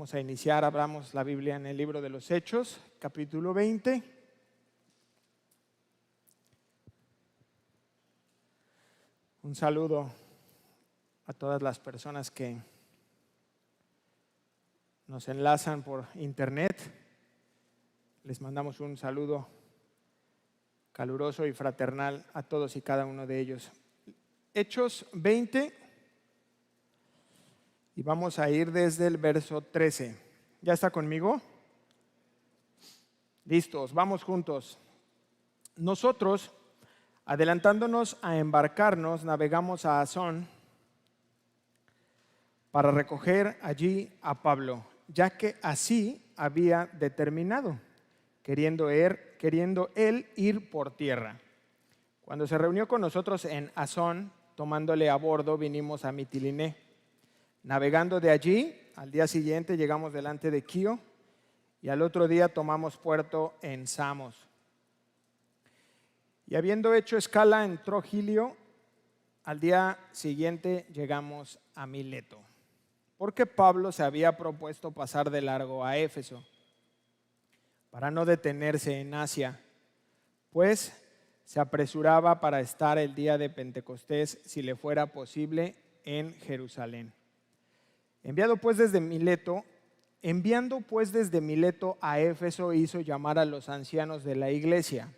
Vamos a iniciar, abramos la Biblia en el libro de los Hechos, capítulo 20. Un saludo a todas las personas que nos enlazan por internet. Les mandamos un saludo caluroso y fraternal a todos y cada uno de ellos. Hechos 20. Y vamos a ir desde el verso 13. ¿Ya está conmigo? Listos, vamos juntos. Nosotros, adelantándonos a embarcarnos, navegamos a Asón para recoger allí a Pablo, ya que así había determinado, queriendo él ir por tierra. Cuando se reunió con nosotros en Asón, tomándole a bordo, vinimos a Mitiliné. Navegando de allí, al día siguiente llegamos delante de Quío y al otro día tomamos puerto en Samos. Y habiendo hecho escala en Trogilio, al día siguiente llegamos a Mileto, porque Pablo se había propuesto pasar de largo a Éfeso para no detenerse en Asia, pues se apresuraba para estar el día de Pentecostés, si le fuera posible, en Jerusalén. Enviando pues desde Mileto a Éfeso, hizo llamar a los ancianos de la iglesia.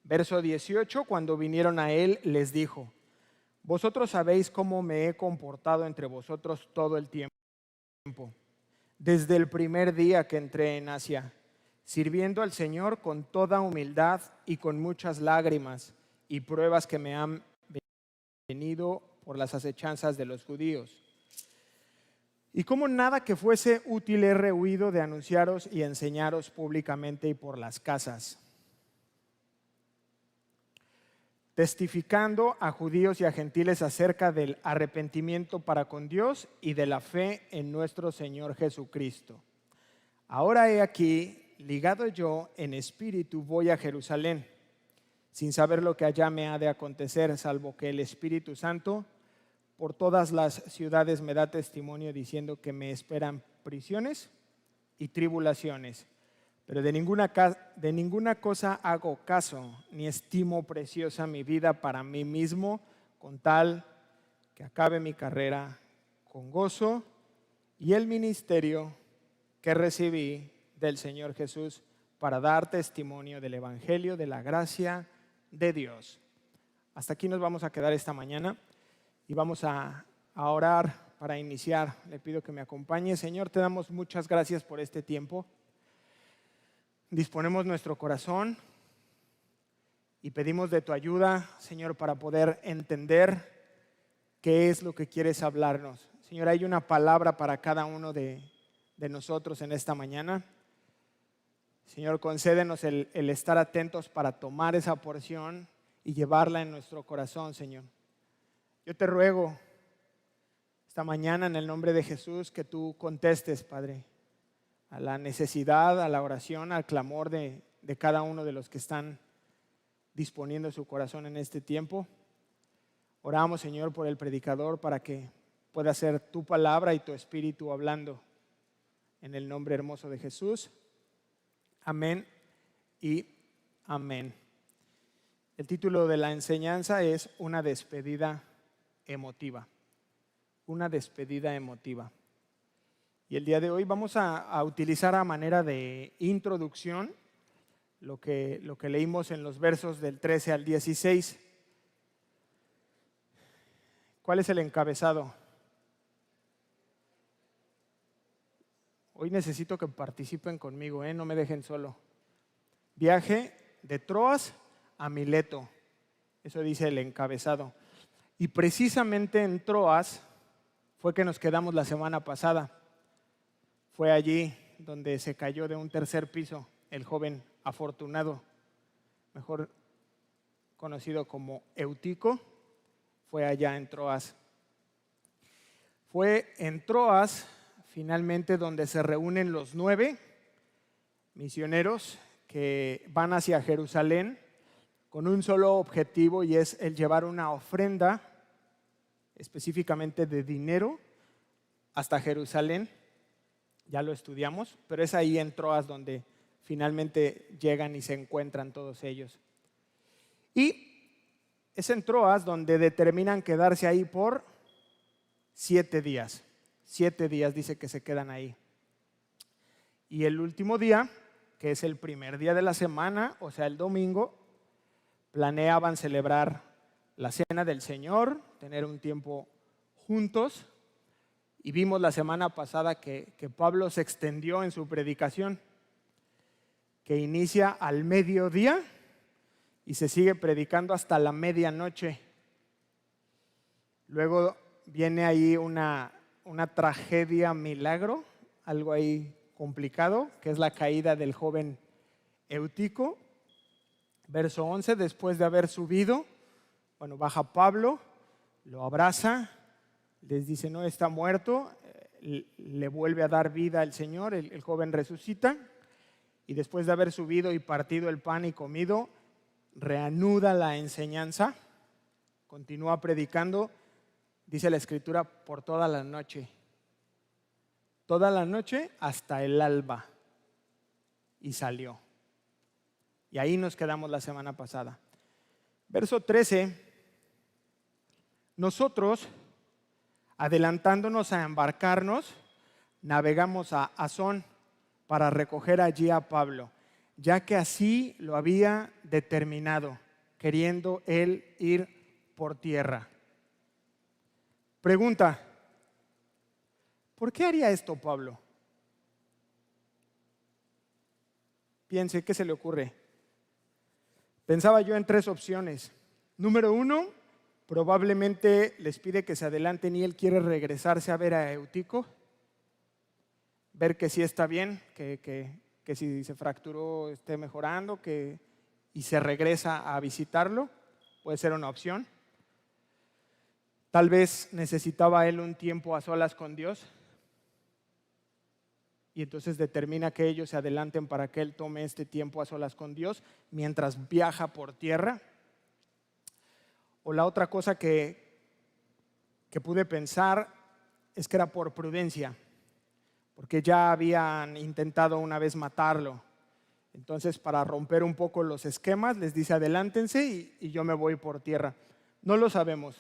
Verso 18, cuando vinieron a él, les dijo: vosotros sabéis cómo me he comportado entre vosotros todo el tiempo, desde el primer día que entré en Asia, sirviendo al Señor con toda humildad y con muchas lágrimas y pruebas que me han venido por las acechanzas de los judíos. Y como nada que fuese útil he rehuido de anunciaros y enseñaros públicamente y por las casas, testificando a judíos y a gentiles acerca del arrepentimiento para con Dios y de la fe en nuestro Señor Jesucristo. Ahora he aquí, ligado yo en espíritu, voy a Jerusalén, sin saber lo que allá me ha de acontecer, salvo que el Espíritu Santo por todas las ciudades me da testimonio, diciendo que me esperan prisiones y tribulaciones. Pero de ninguna cosa hago caso, ni estimo preciosa mi vida para mí mismo, con tal que acabe mi carrera con gozo y el ministerio que recibí del Señor Jesús para dar testimonio del Evangelio de la gracia de Dios. Hasta aquí nos vamos a quedar esta mañana. Y vamos a orar para iniciar. Le pido que me acompañe. Señor, te damos muchas gracias por este tiempo. Disponemos nuestro corazón y pedimos de tu ayuda, Señor, para poder entender qué es lo que quieres hablarnos. Señor, hay una palabra para cada uno de nosotros en esta mañana. Señor, concédenos el estar atentos para tomar esa porción y llevarla en nuestro corazón, Señor. Yo te ruego esta mañana en el nombre de Jesús que tú contestes, Padre, a la necesidad, a la oración, al clamor de cada uno de los que están disponiendo su corazón en este tiempo. Oramos, Señor, por el predicador para que pueda ser tu palabra y tu espíritu hablando en el nombre hermoso de Jesús. Amén y amén. El título de la enseñanza es Una despedida emotiva. Una despedida emotiva. Y el día de hoy vamos a utilizar a manera de introducción lo que leímos en los versos del 13 al 16. ¿Cuál es el encabezado? Hoy necesito que participen conmigo, no me dejen solo. Viaje de Troas a Mileto. Eso dice el encabezado. Y precisamente en Troas fue que nos quedamos la semana pasada. Fue allí donde se cayó de un tercer piso el joven afortunado, mejor conocido como Eutico. Fue allá en Troas. Fue en Troas finalmente donde se reúnen los 9 misioneros que van hacia Jerusalén con un solo objetivo, y es el llevar una ofrenda específicamente de dinero hasta Jerusalén, ya lo estudiamos, pero es ahí en Troas donde finalmente llegan y se encuentran todos ellos. Y es en Troas donde determinan quedarse ahí por 7 días. 7 días dice que se quedan ahí. Y el último día, que es el primer día de la semana, o sea, el domingo, planeaban celebrar la cena del Señor, tener un tiempo juntos. Y vimos la semana pasada que Pablo se extendió en su predicación, que inicia al mediodía y se sigue predicando hasta la medianoche. Luego viene ahí una tragedia milagro, algo ahí complicado, que es la caída del joven Eutico. Verso 11, después de haber subido, baja Pablo, lo abraza, les dice, no está muerto, le vuelve a dar vida al Señor, el joven resucita, y después de haber subido y partido el pan y comido, reanuda la enseñanza, continúa predicando, dice la Escritura, por toda la noche hasta el alba, y salió. Y ahí nos quedamos la semana pasada. Verso 13, nosotros, adelantándonos a embarcarnos, navegamos a Asón para recoger allí a Pablo, ya que así lo había determinado, queriendo él ir por tierra. Pregunta, ¿por qué haría esto Pablo? Piense, ¿qué se le ocurre? Pensaba yo en 3 opciones. Número 1, probablemente les pide que se adelanten y él quiere regresarse a ver a Eutico, ver que sí está bien, que si se fracturó esté mejorando, y se regresa a visitarlo. Puede ser una opción. Tal vez necesitaba él un tiempo a solas con Dios y entonces determina que ellos se adelanten para que él tome este tiempo a solas con Dios mientras viaja por tierra. O la otra cosa que pude pensar es que era por prudencia, porque ya habían intentado una vez matarlo. Entonces, para romper un poco los esquemas, les dice adelántense y yo me voy por tierra. No lo sabemos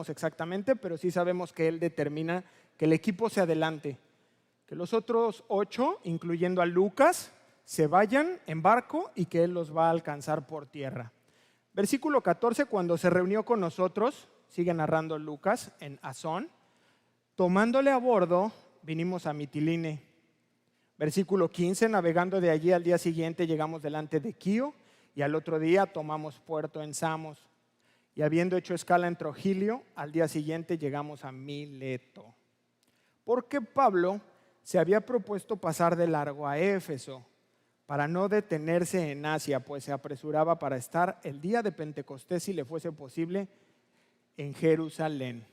exactamente, pero sí sabemos que él determina que el equipo se adelante, que los otros 8, incluyendo a Lucas, se vayan en barco y que él los va a alcanzar por tierra. Versículo 14, cuando se reunió con nosotros, sigue narrando Lucas en Asón, tomándole a bordo, vinimos a Mitiline. Versículo 15, navegando de allí al día siguiente llegamos delante de Quío y al otro día tomamos puerto en Samos. Y habiendo hecho escala en Trogilio, al día siguiente llegamos a Mileto. Porque Pablo se había propuesto pasar de largo a Éfeso para no detenerse en Asia, pues se apresuraba para estar el día de Pentecostés, si le fuese posible, en Jerusalén.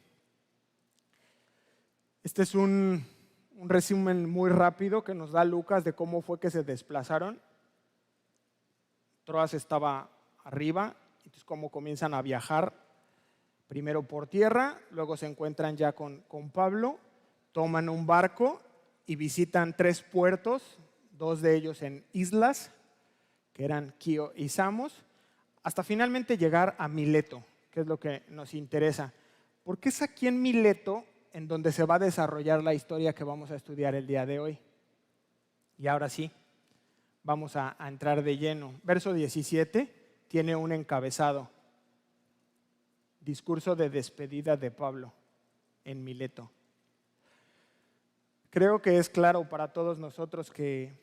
Este es un resumen muy rápido que nos da Lucas de cómo fue que se desplazaron. Troas estaba arriba, entonces cómo comienzan a viajar, primero por tierra, luego se encuentran ya con Pablo, toman un barco y visitan 3 puertos, 2 de ellos en islas, que eran Quío y Samos, hasta finalmente llegar a Mileto, que es lo que nos interesa. Porque es aquí en Mileto en donde se va a desarrollar la historia que vamos a estudiar el día de hoy. Y ahora sí, vamos a entrar de lleno. Verso 17 tiene un encabezado: discurso de despedida de Pablo en Mileto. Creo que es claro para todos nosotros que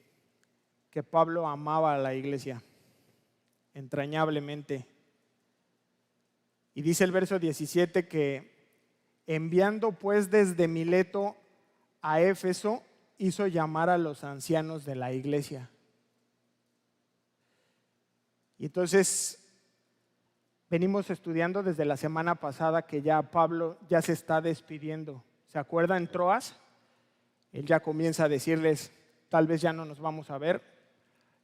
Pablo amaba a la iglesia entrañablemente. Y dice el verso 17 que enviando pues desde Mileto a Éfeso, hizo llamar a los ancianos de la iglesia. Y entonces venimos estudiando desde la semana pasada que ya Pablo ya se está despidiendo. ¿Se acuerdan en Troas? Él ya comienza a decirles, tal vez ya no nos vamos a ver.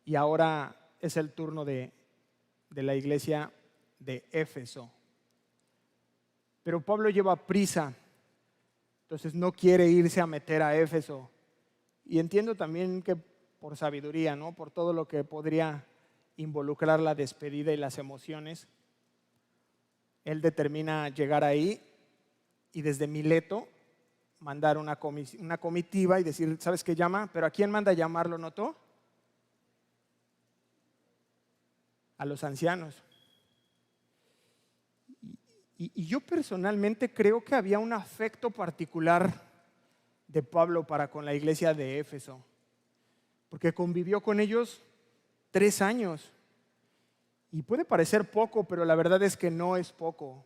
Y ahora es el turno de la iglesia de Éfeso. Pero Pablo lleva prisa, entonces no quiere irse a meter a Éfeso Y entiendo también que por sabiduría, ¿no? Por todo lo que podría involucrar la despedida y las emociones, él determina llegar ahí y desde Mileto mandar una comitiva y decir, ¿sabes qué llama? Pero ¿a quién manda llamar? ¿Lo notó? A los ancianos. Y yo personalmente creo que había un afecto particular de Pablo para con la iglesia de Éfeso, porque convivió con ellos 3 años. Y puede parecer poco, pero la verdad es que no es poco.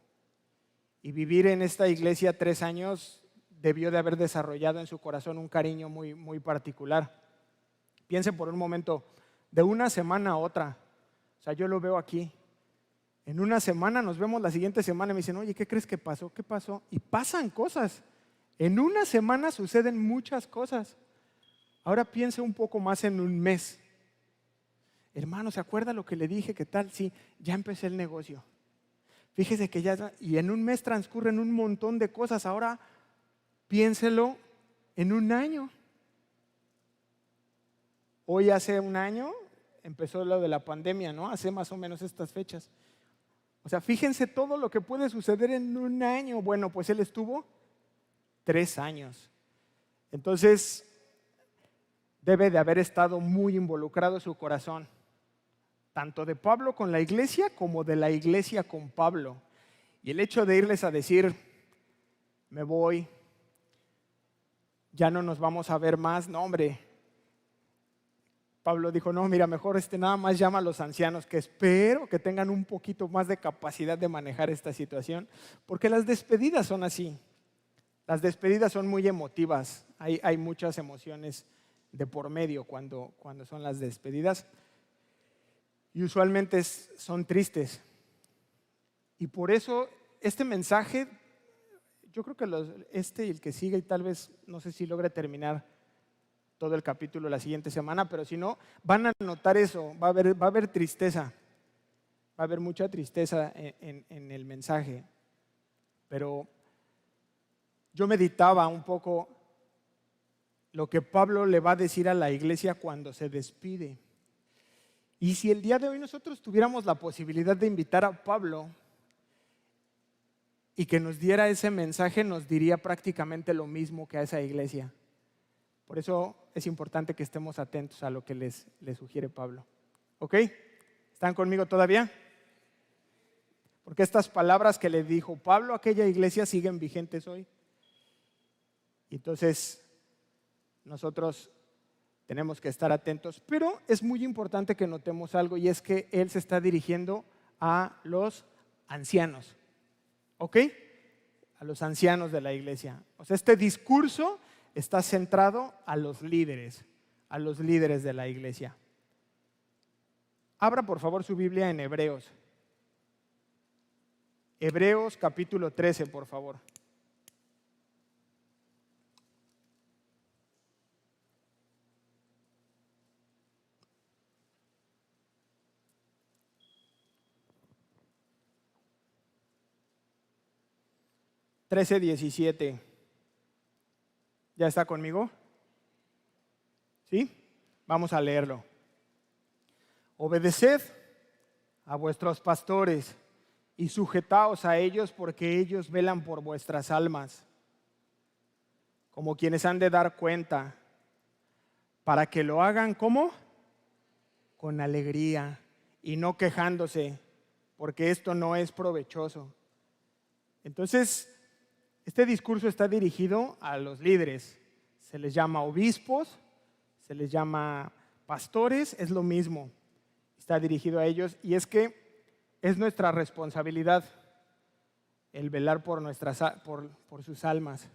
Y vivir en esta iglesia 3 años debió de haber desarrollado en su corazón un cariño muy, muy particular. Piense por un momento, de una semana a otra, o sea, yo lo veo aquí. En una semana nos vemos la siguiente semana y me dicen, oye, ¿qué crees que pasó? ¿Qué pasó? Y pasan cosas. En una semana suceden muchas cosas. Ahora piense un poco más en un mes. Hermano, ¿se acuerda lo que le dije? ¿Qué tal? Sí, ya empecé el negocio. Fíjese que ya, y en un mes transcurren un montón de cosas. Ahora piénselo en un año. Hoy hace un año empezó lo de la pandemia, ¿no? Hace más o menos estas fechas. O sea, fíjense todo lo que puede suceder en un año. Bueno, pues él estuvo 3 años. Entonces, debe de haber estado muy involucrado su corazón, tanto de Pablo con la iglesia como de la iglesia con Pablo. Y el hecho de irles a decir, me voy, ya no nos vamos a ver más, no hombre. Pablo dijo, no, mira, mejor nada más llama a los ancianos, que espero que tengan un poquito más de capacidad de manejar esta situación, porque las despedidas son así. Las despedidas son muy emotivas, hay muchas emociones de por medio cuando son las despedidas y usualmente son tristes. Y por eso este mensaje, yo creo que y el que sigue, y tal vez no sé si logre terminar todo el capítulo la siguiente semana, pero si no, van a notar eso, va a haber tristeza, va a haber mucha tristeza en el mensaje. Pero yo meditaba un poco lo que Pablo le va a decir a la iglesia cuando se despide. Y si el día de hoy nosotros tuviéramos la posibilidad de invitar a Pablo y que nos diera ese mensaje, nos diría prácticamente lo mismo que a esa iglesia. Por eso es importante que estemos atentos a lo que les sugiere Pablo. ¿Ok? ¿Están conmigo todavía? Porque estas palabras que le dijo Pablo a aquella iglesia siguen vigentes hoy. Y entonces nosotros tenemos que estar atentos. Pero es muy importante que notemos algo, y es que él se está dirigiendo a los ancianos. ¿Ok? A los ancianos de la iglesia. O sea, este discurso está centrado a los líderes de la iglesia. Abra por favor su Biblia en Hebreos. Hebreos capítulo 13, por favor. Trece, 17. ¿Ya está conmigo? ¿Sí? Vamos a leerlo. Obedeced a vuestros pastores y sujetaos a ellos, porque ellos velan por vuestras almas, como quienes han de dar cuenta, para que lo hagan ¿cómo? Con alegría y no quejándose, porque esto no es provechoso. Entonces, este discurso está dirigido a los líderes. Se les llama obispos, se les llama pastores, es lo mismo. Está dirigido a ellos, y es que es nuestra responsabilidad el velar por sus almas,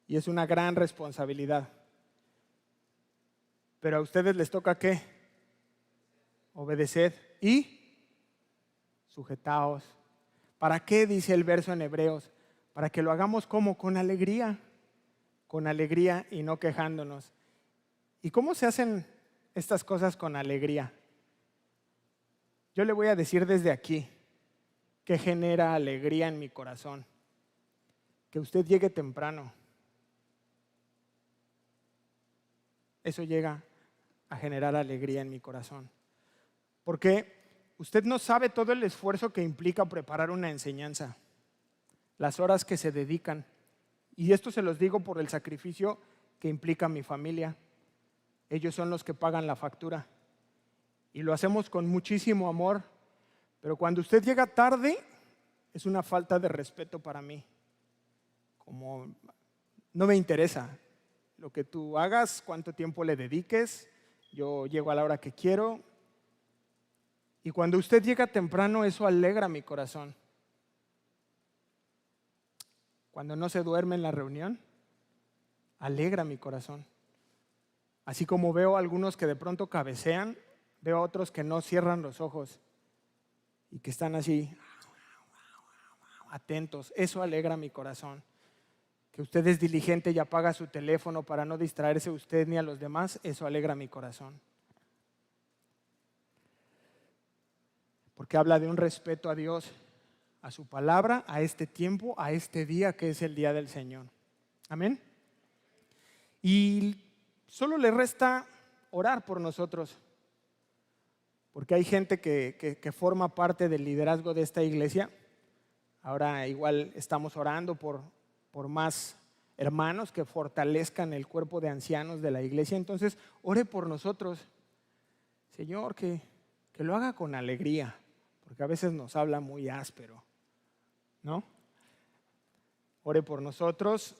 y es una gran responsabilidad. Pero a ustedes les toca ¿qué? Obedeced y sujetaos. ¿Para qué? Dice el verso en Hebreos. Para que lo hagamos ¿cómo? Con alegría y no quejándonos. ¿Y cómo se hacen estas cosas con alegría? Yo le voy a decir desde aquí que genera alegría en mi corazón. Que usted llegue temprano. Eso llega a generar alegría en mi corazón. Porque usted no sabe todo el esfuerzo que implica preparar una enseñanza, las horas que se dedican. Y esto se los digo por el sacrificio que implica mi familia. Ellos son los que pagan la factura. Y lo hacemos con muchísimo amor. Pero cuando usted llega tarde, es una falta de respeto para mí. Como no me interesa lo que tú hagas, cuánto tiempo le dediques, yo llego a la hora que quiero. Y cuando usted llega temprano, eso alegra mi corazón. Cuando no se duerme en la reunión, alegra mi corazón. Así como veo a algunos que de pronto cabecean, veo a otros que no cierran los ojos y que están así atentos. Eso alegra mi corazón. Que usted es diligente y apaga su teléfono para no distraerse a usted ni a los demás, eso alegra mi corazón. Porque habla de un respeto a Dios, a su palabra, a este tiempo, a este día que es el día del Señor. Amén. Y solo le resta orar por nosotros. Porque hay gente que forma parte del liderazgo de esta iglesia. Ahora igual estamos orando por más hermanos que fortalezcan el cuerpo de ancianos de la iglesia. Entonces, ore por nosotros. Señor, que lo haga con alegría, porque a veces nos habla muy áspero, ¿no? Ore por nosotros.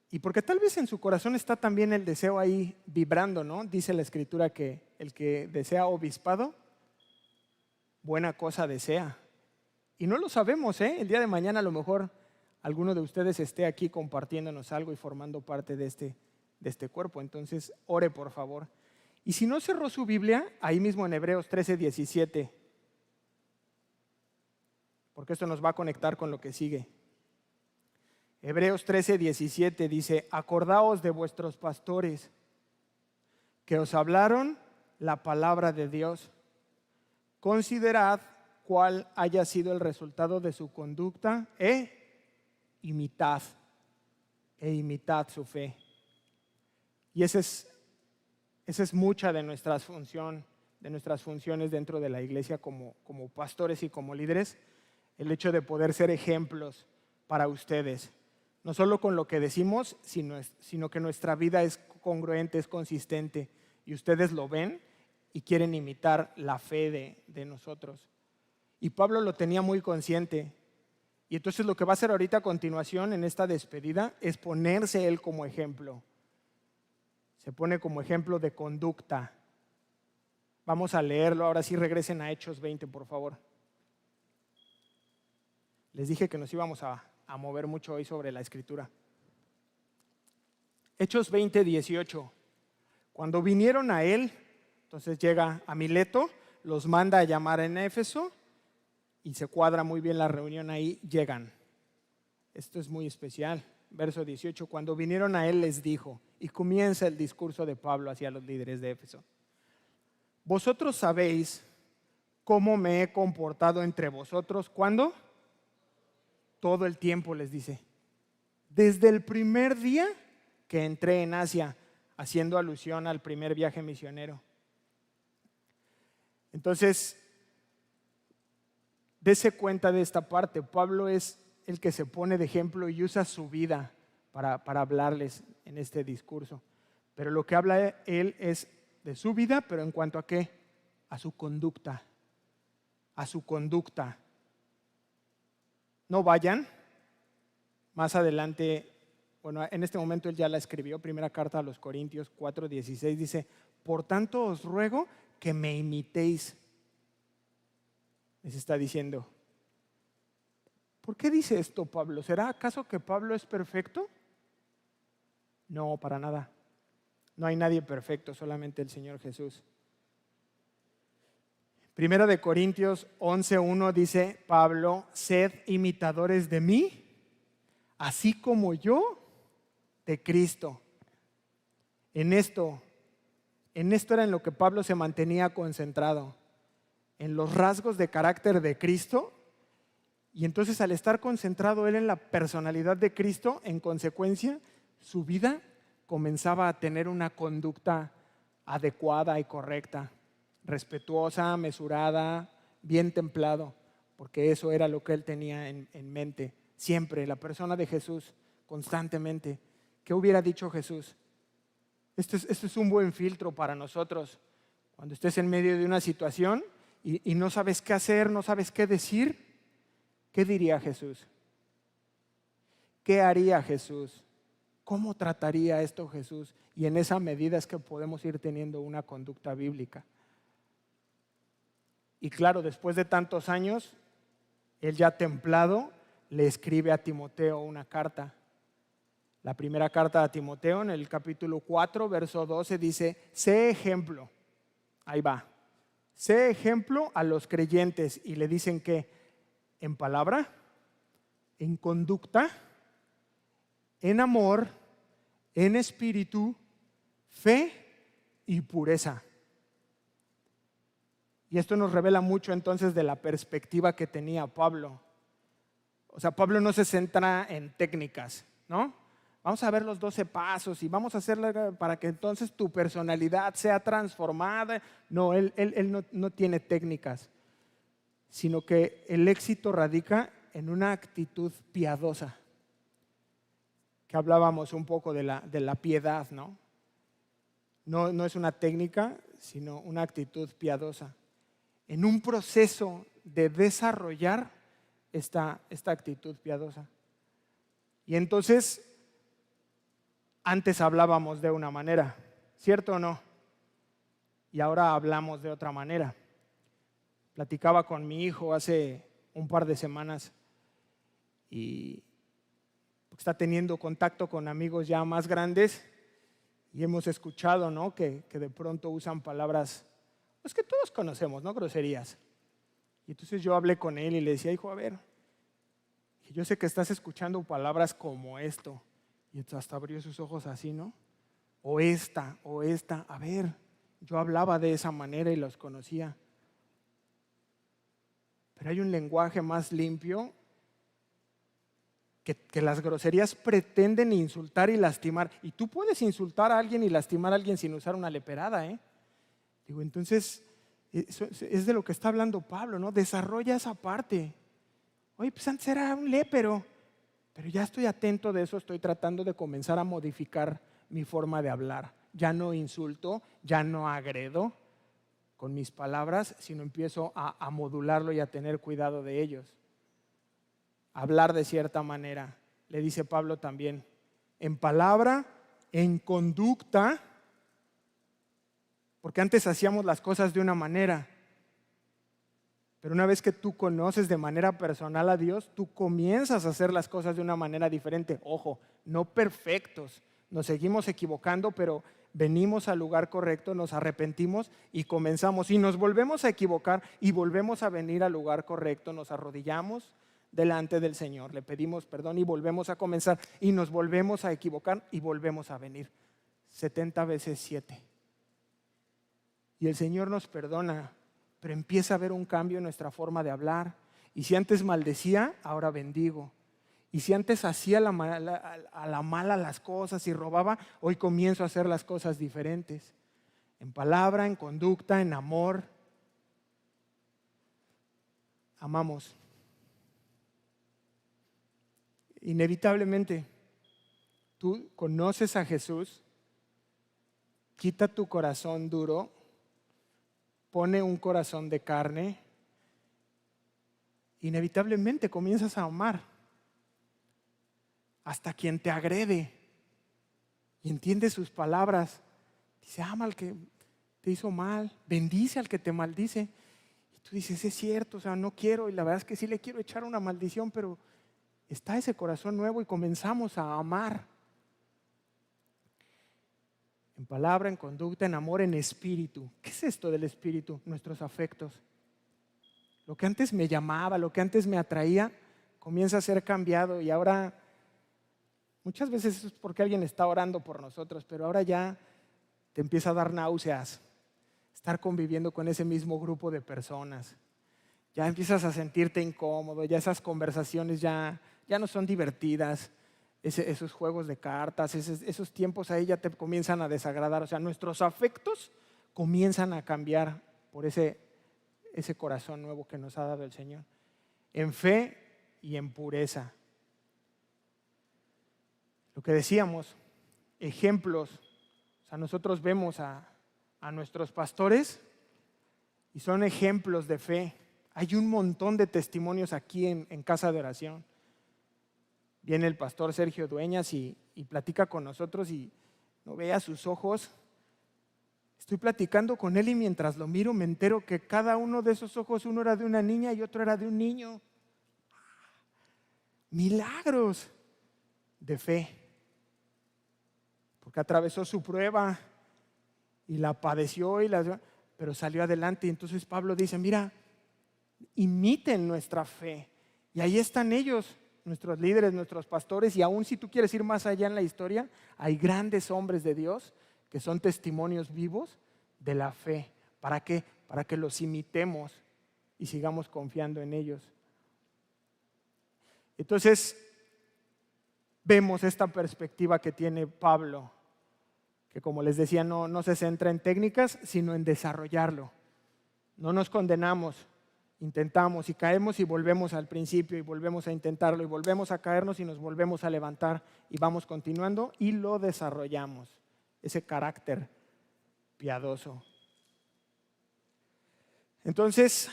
Y porque tal vez en su corazón está también el deseo ahí vibrando, ¿no? Dice la Escritura que el que desea obispado, buena cosa desea. Y no lo sabemos, ¿eh? El día de mañana a lo mejor alguno de ustedes esté aquí compartiéndonos algo y formando parte de este cuerpo. Entonces, ore por favor. Y si no cerró su Biblia, ahí mismo en Hebreos 13:17, porque esto nos va a conectar con lo que sigue. Hebreos 13:17 dice: acordaos de vuestros pastores que os hablaron la palabra de Dios. Considerad cuál haya sido el resultado de su conducta imitad su fe. Y esa es mucha de nuestras funciones dentro de la iglesia como pastores y como líderes, el hecho de poder ser ejemplos para ustedes, no solo con lo que decimos, sino que nuestra vida es congruente, es consistente, y ustedes lo ven y quieren imitar la fe de nosotros. Y Pablo lo tenía muy consciente. Y entonces lo que va a hacer ahorita a continuación en esta despedida es ponerse él como ejemplo. Se pone como ejemplo de conducta. Vamos a leerlo. Ahora sí regresen a Hechos 20, por favor. Les dije que nos íbamos a mover mucho hoy sobre la Escritura. Hechos 20:18. Cuando vinieron a él, entonces llega a Mileto, los manda a llamar en Éfeso, y se cuadra muy bien la reunión ahí, llegan. Esto es muy especial. Verso 18, cuando vinieron a él les dijo, y comienza el discurso de Pablo hacia los líderes de Éfeso. Vosotros sabéis cómo me he comportado entre vosotros. ¿Cuándo? Todo el tiempo, les dice. Desde el primer día que entré en Asia, haciendo alusión al primer viaje misionero. Entonces, dese cuenta de esta parte. Pablo es el que se pone de ejemplo y usa su vida para hablarles en este discurso. Pero lo que habla él es de su vida, pero ¿en cuanto a qué? A su conducta. A su conducta. No vayan. Más adelante, bueno, en este momento él ya la escribió, primera carta a los Corintios 4:16, dice: por tanto os ruego que me imitéis. Les está diciendo. ¿Por qué dice esto Pablo? ¿Será acaso que Pablo es perfecto? No, para nada. No hay nadie perfecto, solamente el Señor Jesús. Primera de Corintios 11:1 dice Pablo: sed imitadores de mí, así como yo de Cristo. En esto era en lo que Pablo se mantenía concentrado, en los rasgos de carácter de Cristo. Y entonces, al estar concentrado él en la personalidad de Cristo, en consecuencia, su vida comenzaba a tener una conducta adecuada y correcta, respetuosa, mesurada, bien templado, porque eso era lo que él tenía en mente. Siempre, la persona de Jesús, constantemente. ¿Qué hubiera dicho Jesús? Esto es un buen filtro para nosotros. Cuando estés en medio de una situación y no sabes qué hacer, no sabes qué decir, ¿qué diría Jesús? ¿Qué haría Jesús? ¿Cómo trataría esto Jesús? Y en esa medida es que podemos ir teniendo una conducta bíblica. Y claro, después de tantos años, él ya templado le escribe a Timoteo una carta. La primera carta a Timoteo, en el capítulo 4, verso 12, dice: sé ejemplo. Ahí va. Sé ejemplo a los creyentes. Y le dicen que en palabra, en conducta, en amor, en espíritu, fe y pureza. Y esto nos revela mucho entonces de la perspectiva que tenía Pablo. O sea, Pablo no se centra en técnicas, ¿no? Vamos a ver los 12 pasos y vamos a hacerlo para que entonces tu personalidad sea transformada. No, él no tiene técnicas, sino que el éxito radica en una actitud piadosa. Que hablábamos un poco de la piedad, ¿no? No es una técnica, sino una actitud piadosa. En un proceso de desarrollar esta actitud piadosa. Y entonces, antes hablábamos de una manera, ¿cierto o no? Y ahora hablamos de otra manera. Platicaba con mi hijo hace un par de semanas y está teniendo contacto con amigos ya más grandes y hemos escuchado, ¿no? que de pronto usan palabras, pues que todos conocemos, ¿no? Groserías. Y entonces yo hablé con él y le decía: hijo, a ver, yo sé que estás escuchando palabras como esto. Y entonces hasta abrió sus ojos así, ¿no? O esta. A ver, yo hablaba de esa manera y los conocía. Pero hay un lenguaje más limpio que las groserías pretenden insultar y lastimar. Y tú puedes insultar a alguien y lastimar a alguien sin usar una leperada, ¿eh? Digo, entonces, eso es de lo que está hablando Pablo, ¿no? Desarrolla esa parte. Oye, pues antes era un lépero, pero ya estoy atento de eso, estoy tratando de comenzar a modificar mi forma de hablar. Ya no insulto, ya no agredo con mis palabras, sino empiezo a modularlo y a tener cuidado de ellos. Hablar de cierta manera, le dice Pablo también, en palabra, en conducta, porque antes hacíamos las cosas de una manera, pero una vez que tú conoces de manera personal a Dios, tú comienzas a hacer las cosas de una manera diferente. Ojo, no perfectos, nos seguimos equivocando, pero venimos al lugar correcto, nos arrepentimos y comenzamos, y nos volvemos a equivocar y volvemos a venir al lugar correcto, nos arrodillamos delante del Señor, le pedimos perdón y volvemos a comenzar, y nos volvemos a equivocar y volvemos a venir 70 veces 7. Y el Señor nos perdona, pero empieza a haber un cambio en nuestra forma de hablar. Y si antes maldecía, ahora bendigo. Y si antes hacía a la mala las cosas y robaba, hoy comienzo a hacer las cosas diferentes. En palabra, en conducta, en amor. Amamos. Inevitablemente, tú conoces a Jesús, quita tu corazón duro, pone un corazón de carne, inevitablemente comienzas a amar hasta quien te agrede y entiende sus palabras. Dice, ama al que te hizo mal, bendice al que te maldice. Y tú dices, es cierto, o sea, no quiero, y la verdad es que sí le quiero echar una maldición, pero está ese corazón nuevo y comenzamos a amar. En palabra, en conducta, en amor, en espíritu. ¿Qué es esto del espíritu? Nuestros afectos. Lo que antes me llamaba, lo que antes me atraía, comienza a ser cambiado, y ahora muchas veces es porque alguien está orando por nosotros, pero ahora ya te empieza a dar náuseas estar conviviendo con ese mismo grupo de personas. Ya empiezas a sentirte incómodo, ya esas conversaciones ya no son divertidas. esos juegos de cartas, esos tiempos ahí ya te comienzan a desagradar. O sea, nuestros afectos comienzan a cambiar por ese corazón nuevo que nos ha dado el Señor, en fe y en pureza. Lo que decíamos, ejemplos. O sea, nosotros vemos a nuestros pastores y son ejemplos de fe. Hay un montón de testimonios aquí en Casa de Oración. Viene el pastor Sergio Dueñas y platica con nosotros y no vea sus ojos. Estoy platicando con él y mientras lo miro me entero que cada uno de esos ojos, uno era de una niña y otro era de un niño. Milagros de fe, porque atravesó su prueba y la padeció, pero salió adelante. Y entonces Pablo dice, mira, imiten nuestra fe. Y ahí están ellos, nuestros líderes, nuestros pastores, y aún si tú quieres ir más allá en la historia, hay grandes hombres de Dios que son testimonios vivos de la fe. ¿Para qué? Para que los imitemos y sigamos confiando en ellos. Entonces, vemos esta perspectiva que tiene Pablo, que como les decía, no se centra en técnicas, sino en desarrollarlo. No nos condenamos, intentamos y caemos y volvemos al principio y volvemos a intentarlo y volvemos a caernos y nos volvemos a levantar y vamos continuando y lo desarrollamos, ese carácter piadoso. Entonces,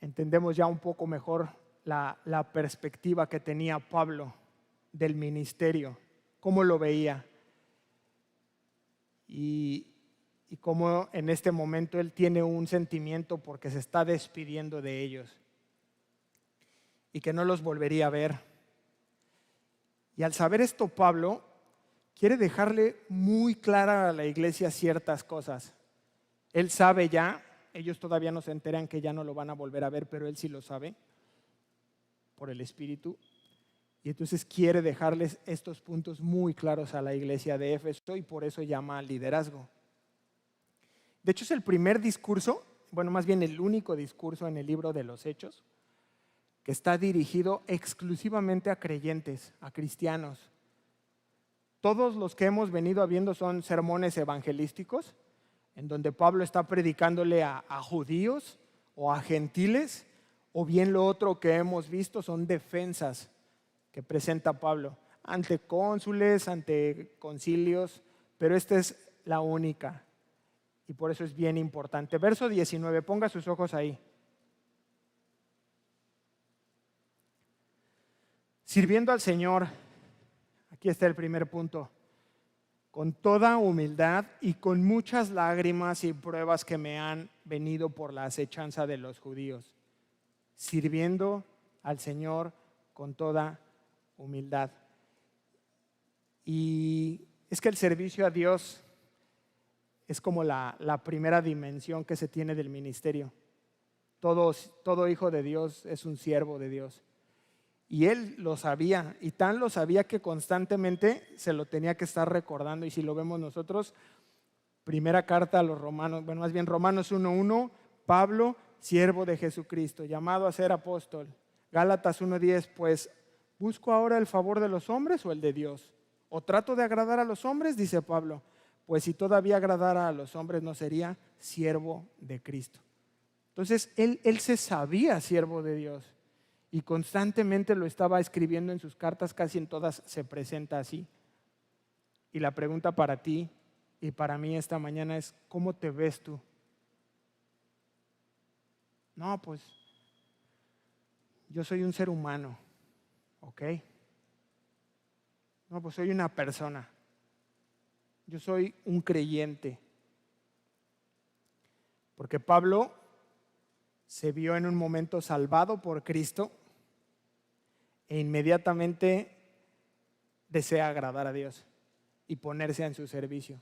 entendemos ya un poco mejor la perspectiva que tenía Pablo del ministerio, cómo lo veía y cómo en este momento él tiene un sentimiento porque se está despidiendo de ellos y que no los volvería a ver. Y al saber esto, Pablo quiere dejarle muy clara a la iglesia ciertas cosas. Él sabe ya, ellos todavía no se enteran que ya no lo van a volver a ver, pero él sí lo sabe por el Espíritu. Y entonces quiere dejarles estos puntos muy claros a la iglesia de Éfeso y por eso llama al liderazgo. De hecho, es el primer discurso, bueno, más bien el único discurso en el libro de los Hechos que está dirigido exclusivamente a creyentes, a cristianos. Todos los que hemos venido viendo son sermones evangelísticos, en donde Pablo está predicándole a judíos o a gentiles, o bien lo otro que hemos visto son defensas que presenta Pablo ante cónsules, ante concilios, pero esta es la única y por eso es bien importante. Verso 19, ponga sus ojos ahí. Sirviendo al Señor, aquí está el primer punto, con toda humildad y con muchas lágrimas y pruebas que me han venido por la acechanza de los judíos. Sirviendo al Señor con toda humildad. Y es que el servicio a Dios es como la primera dimensión que se tiene del ministerio. Todo hijo de Dios es un siervo de Dios. Y él lo sabía, y tan lo sabía que constantemente se lo tenía que estar recordando. Y si lo vemos nosotros, primera carta a los romanos, bueno, más bien Romanos 1:1, Pablo, siervo de Jesucristo, llamado a ser apóstol. Gálatas 1:10, pues, ¿busco ahora el favor de los hombres o el de Dios? ¿O trato de agradar a los hombres? Dice Pablo, pues si todavía agradara a los hombres no sería siervo de Cristo. Entonces, él se sabía siervo de Dios. Y constantemente lo estaba escribiendo en sus cartas, casi en todas se presenta así. Y la pregunta para ti y para mí esta mañana es, ¿cómo te ves tú? No, pues yo soy un ser humano, ¿ok? No, pues soy una persona. Yo soy un creyente. Porque Pablo se vio en un momento salvado por Cristo e inmediatamente desea agradar a Dios y ponerse en su servicio,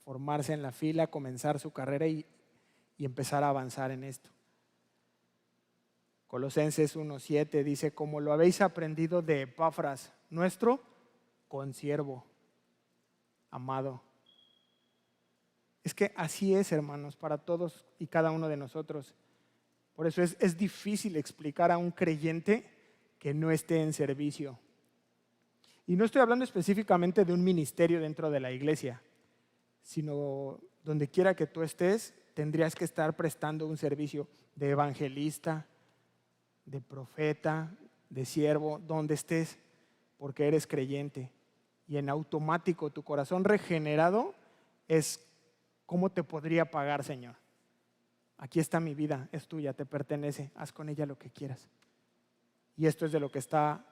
formarse en la fila, comenzar su carrera y empezar a avanzar en esto. Colosenses 1:7 dice, como lo habéis aprendido de Epafras, nuestro consiervo amado. Es que así es, hermanos, para todos y cada uno de nosotros. Por eso es difícil explicar a un creyente que no esté en servicio. Y no estoy hablando específicamente de un ministerio dentro de la iglesia, sino donde quiera que tú estés, tendrías que estar prestando un servicio de evangelista, de profeta, de siervo, donde estés, porque eres creyente. Y en automático tu corazón regenerado es: ¿cómo te podría pagar, Señor? Aquí está mi vida, es tuya, te pertenece, haz con ella lo que quieras. Y esto es de lo que está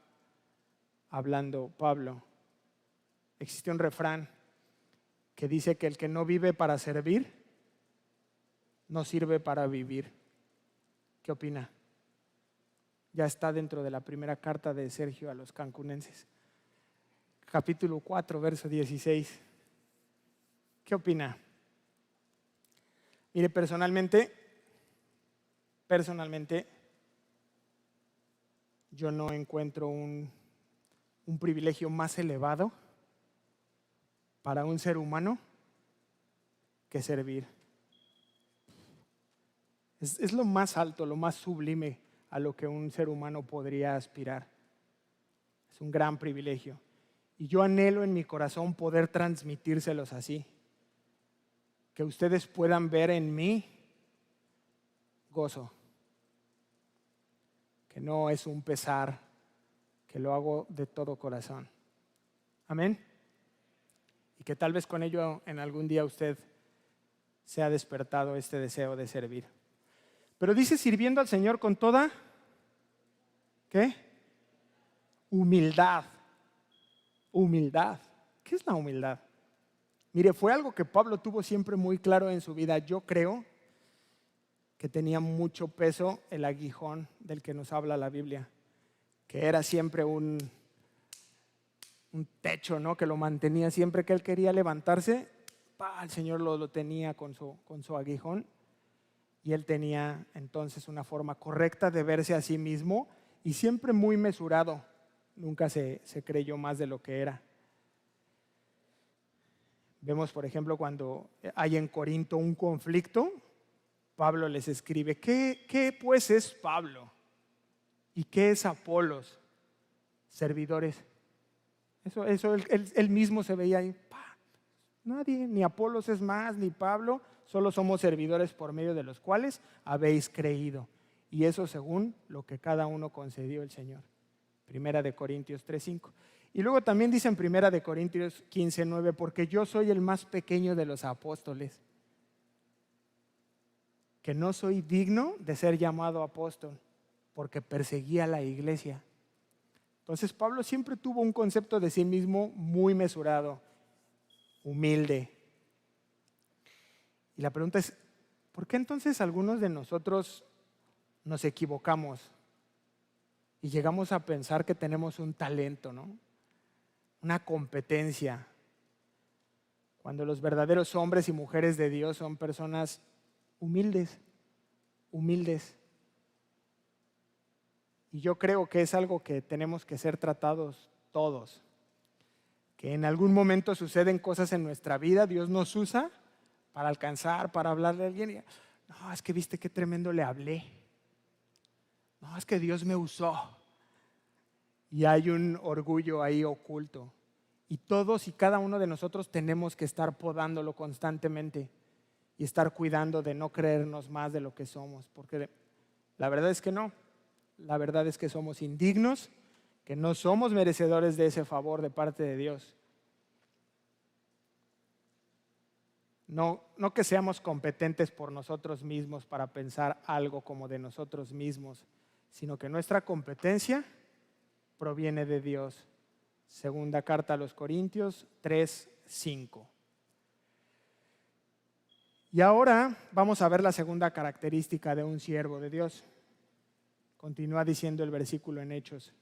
hablando Pablo. Existe un refrán que dice que el que no vive para servir, no sirve para vivir. ¿Qué opina? Ya está dentro de la primera carta de Sergio a los cancunenses, capítulo 4, verso 16. ¿Qué opina? Mire, personalmente, yo no encuentro un privilegio más elevado para un ser humano que servir. Es lo más alto, lo más sublime a lo que un ser humano podría aspirar. Es un gran privilegio. Y yo anhelo en mi corazón poder transmitírselos así. Que ustedes puedan ver en mí gozo. Que no es un pesar, que lo hago de todo corazón. Amén. Y que tal vez con ello en algún día usted se ha despertado este deseo de servir. Pero dice sirviendo al Señor con toda, ¿qué? Humildad. Humildad. ¿Qué es la humildad? Mire, fue algo que Pablo tuvo siempre muy claro en su vida. Yo creo que tenía mucho peso el aguijón del que nos habla la Biblia, que era siempre un techo, ¿no? Que lo mantenía siempre que él quería levantarse, el Señor lo tenía con su aguijón. Y él tenía entonces una forma correcta de verse a sí mismo y siempre muy mesurado. Nunca se creyó más de lo que era. Vemos, por ejemplo, cuando hay en Corinto un conflicto, Pablo les escribe: ¿Qué pues es Pablo? ¿Y qué es Apolos? Servidores. Eso él mismo se veía ahí. Nadie, ni Apolos es más, ni Pablo, solo somos servidores por medio de los cuales habéis creído. Y eso según lo que cada uno concedió el Señor. Primera de Corintios 3:5. Y luego también dice en Primera de Corintios 15:9, porque yo soy el más pequeño de los apóstoles, que no soy digno de ser llamado apóstol, porque perseguía a la iglesia. Entonces Pablo siempre tuvo un concepto de sí mismo muy mesurado, humilde. Y la pregunta es, ¿por qué entonces algunos de nosotros nos equivocamos y llegamos a pensar que tenemos un talento, ¿no? Una competencia, cuando los verdaderos hombres y mujeres de Dios son personas humildes? Y yo creo que es algo que tenemos que ser tratados todos. Que en algún momento suceden cosas en nuestra vida, Dios nos usa para alcanzar, para hablarle a alguien. Y, no, es que viste qué tremendo le hablé. No, es que Dios me usó. Y hay un orgullo ahí oculto. Y todos y cada uno de nosotros tenemos que estar podándolo constantemente y estar cuidando de no creernos más de lo que somos. Porque la verdad es que no. La verdad es que somos indignos, que no somos merecedores de ese favor de parte de Dios. No que seamos competentes por nosotros mismos para pensar algo como de nosotros mismos, sino que nuestra competencia proviene de Dios. Segunda carta a los Corintios 3:5. Y ahora vamos a ver la segunda característica de un siervo de Dios. Continúa diciendo el versículo en Hechos: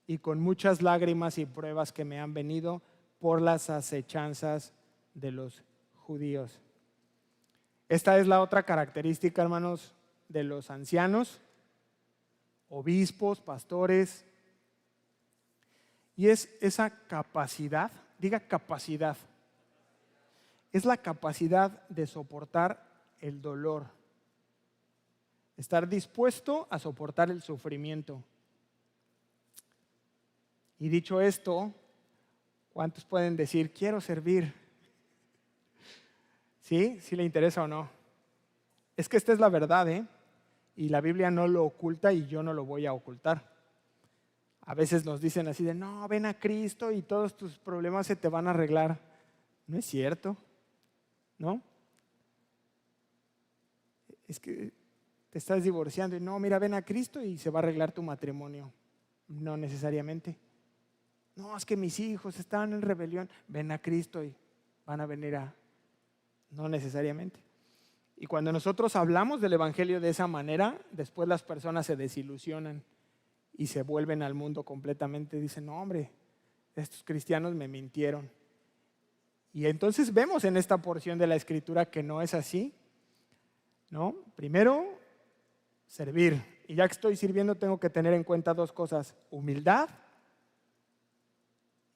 y con muchas lágrimas y pruebas que me han venido por las acechanzas de los judíos. Esta es la otra característica, hermanos, de los ancianos, obispos, pastores, y es esa capacidad, diga capacidad, es la capacidad de soportar el dolor, estar dispuesto a soportar el sufrimiento. Y dicho esto, ¿cuántos pueden decir, quiero servir? ¿Sí? ¿Sí le interesa o no? Es que esta es la verdad, ¿eh? Y la Biblia no lo oculta y yo no lo voy a ocultar. A veces nos dicen así de, no, ven a Cristo y todos tus problemas se te van a arreglar. No es cierto, ¿no? Es que te estás divorciando y no, mira, ven a Cristo y se va a arreglar tu matrimonio. No necesariamente. No, es que mis hijos están en rebelión. Ven a Cristo y van a venir a... No necesariamente. Y cuando nosotros hablamos del Evangelio de esa manera, después las personas se desilusionan y se vuelven al mundo completamente. Dicen, no, hombre, estos cristianos me mintieron. Y entonces vemos en esta porción de la Escritura que no es así, ¿no? Primero, servir. Y ya que estoy sirviendo, tengo que tener en cuenta dos cosas: humildad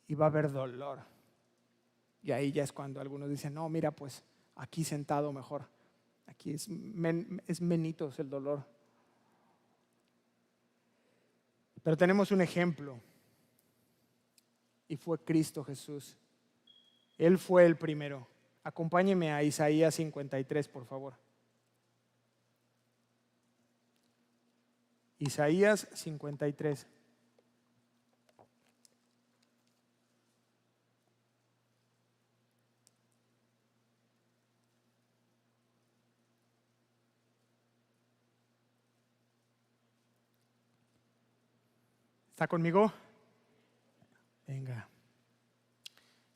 y va a haber dolor. Y ahí ya es cuando algunos dicen, no, mira, pues aquí sentado mejor. Aquí es menitos el dolor. Pero tenemos un ejemplo. Y fue Cristo Jesús. Él fue el primero. Acompáñeme a Isaías 53, por favor. Isaías 53. ¿Está conmigo? Venga.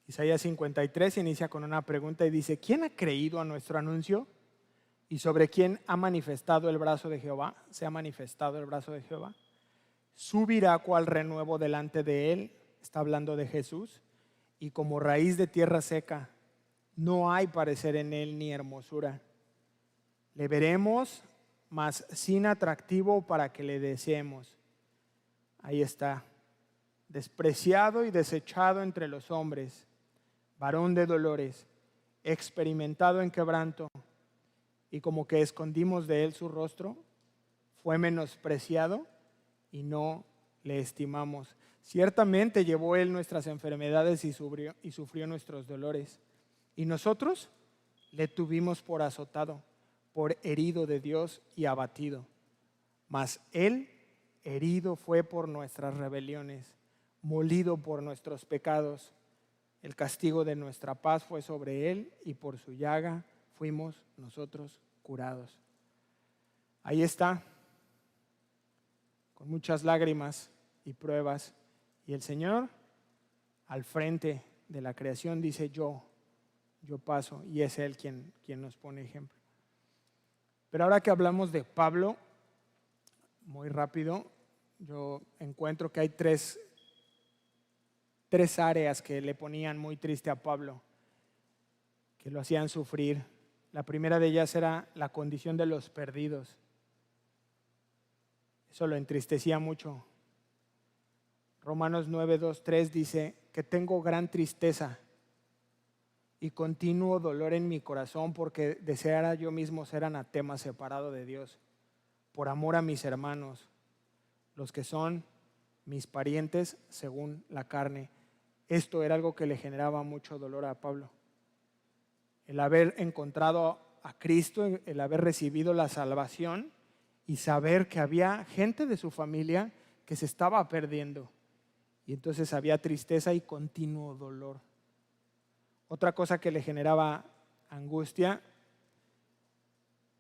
Isaías 53 inicia con una pregunta y dice, ¿quién ha creído a nuestro anuncio? ¿Y sobre quién ha manifestado el brazo de Jehová? ¿Se ha manifestado el brazo de Jehová? Subirá cual renuevo delante de él, está hablando de Jesús, y como raíz de tierra seca, no hay parecer en él ni hermosura. Le veremos, mas sin atractivo para que le deseemos. Ahí está, despreciado y desechado entre los hombres, varón de dolores, experimentado en quebranto, y como que escondimos de él su rostro, fue menospreciado y no le estimamos. Ciertamente llevó él nuestras enfermedades y sufrió nuestros dolores. Y nosotros le tuvimos por azotado, por herido de Dios y abatido. Mas él herido fue por nuestras rebeliones, molido por nuestros pecados. El castigo de nuestra paz fue sobre él y por su llaga fuimos nosotros curados. Ahí está, con muchas lágrimas y pruebas. Y el Señor al frente de la creación dice, yo paso, y es Él quien nos pone ejemplo. Pero ahora que hablamos de Pablo, muy rápido, yo encuentro que hay tres áreas que le ponían muy triste a Pablo, que lo hacían sufrir. La primera de ellas era la condición de los perdidos. Eso lo entristecía mucho. Romanos 9, 2, 3 dice que tengo gran tristeza y continuo dolor en mi corazón porque deseara yo mismo ser anatema, separado de Dios, por amor a mis hermanos, los que son mis parientes según la carne. Esto era algo que le generaba mucho dolor a Pablo. El haber encontrado a Cristo, el haber recibido la salvación y saber que había gente de su familia que se estaba perdiendo. Y entonces había tristeza y continuo dolor. Otra cosa que le generaba angustia,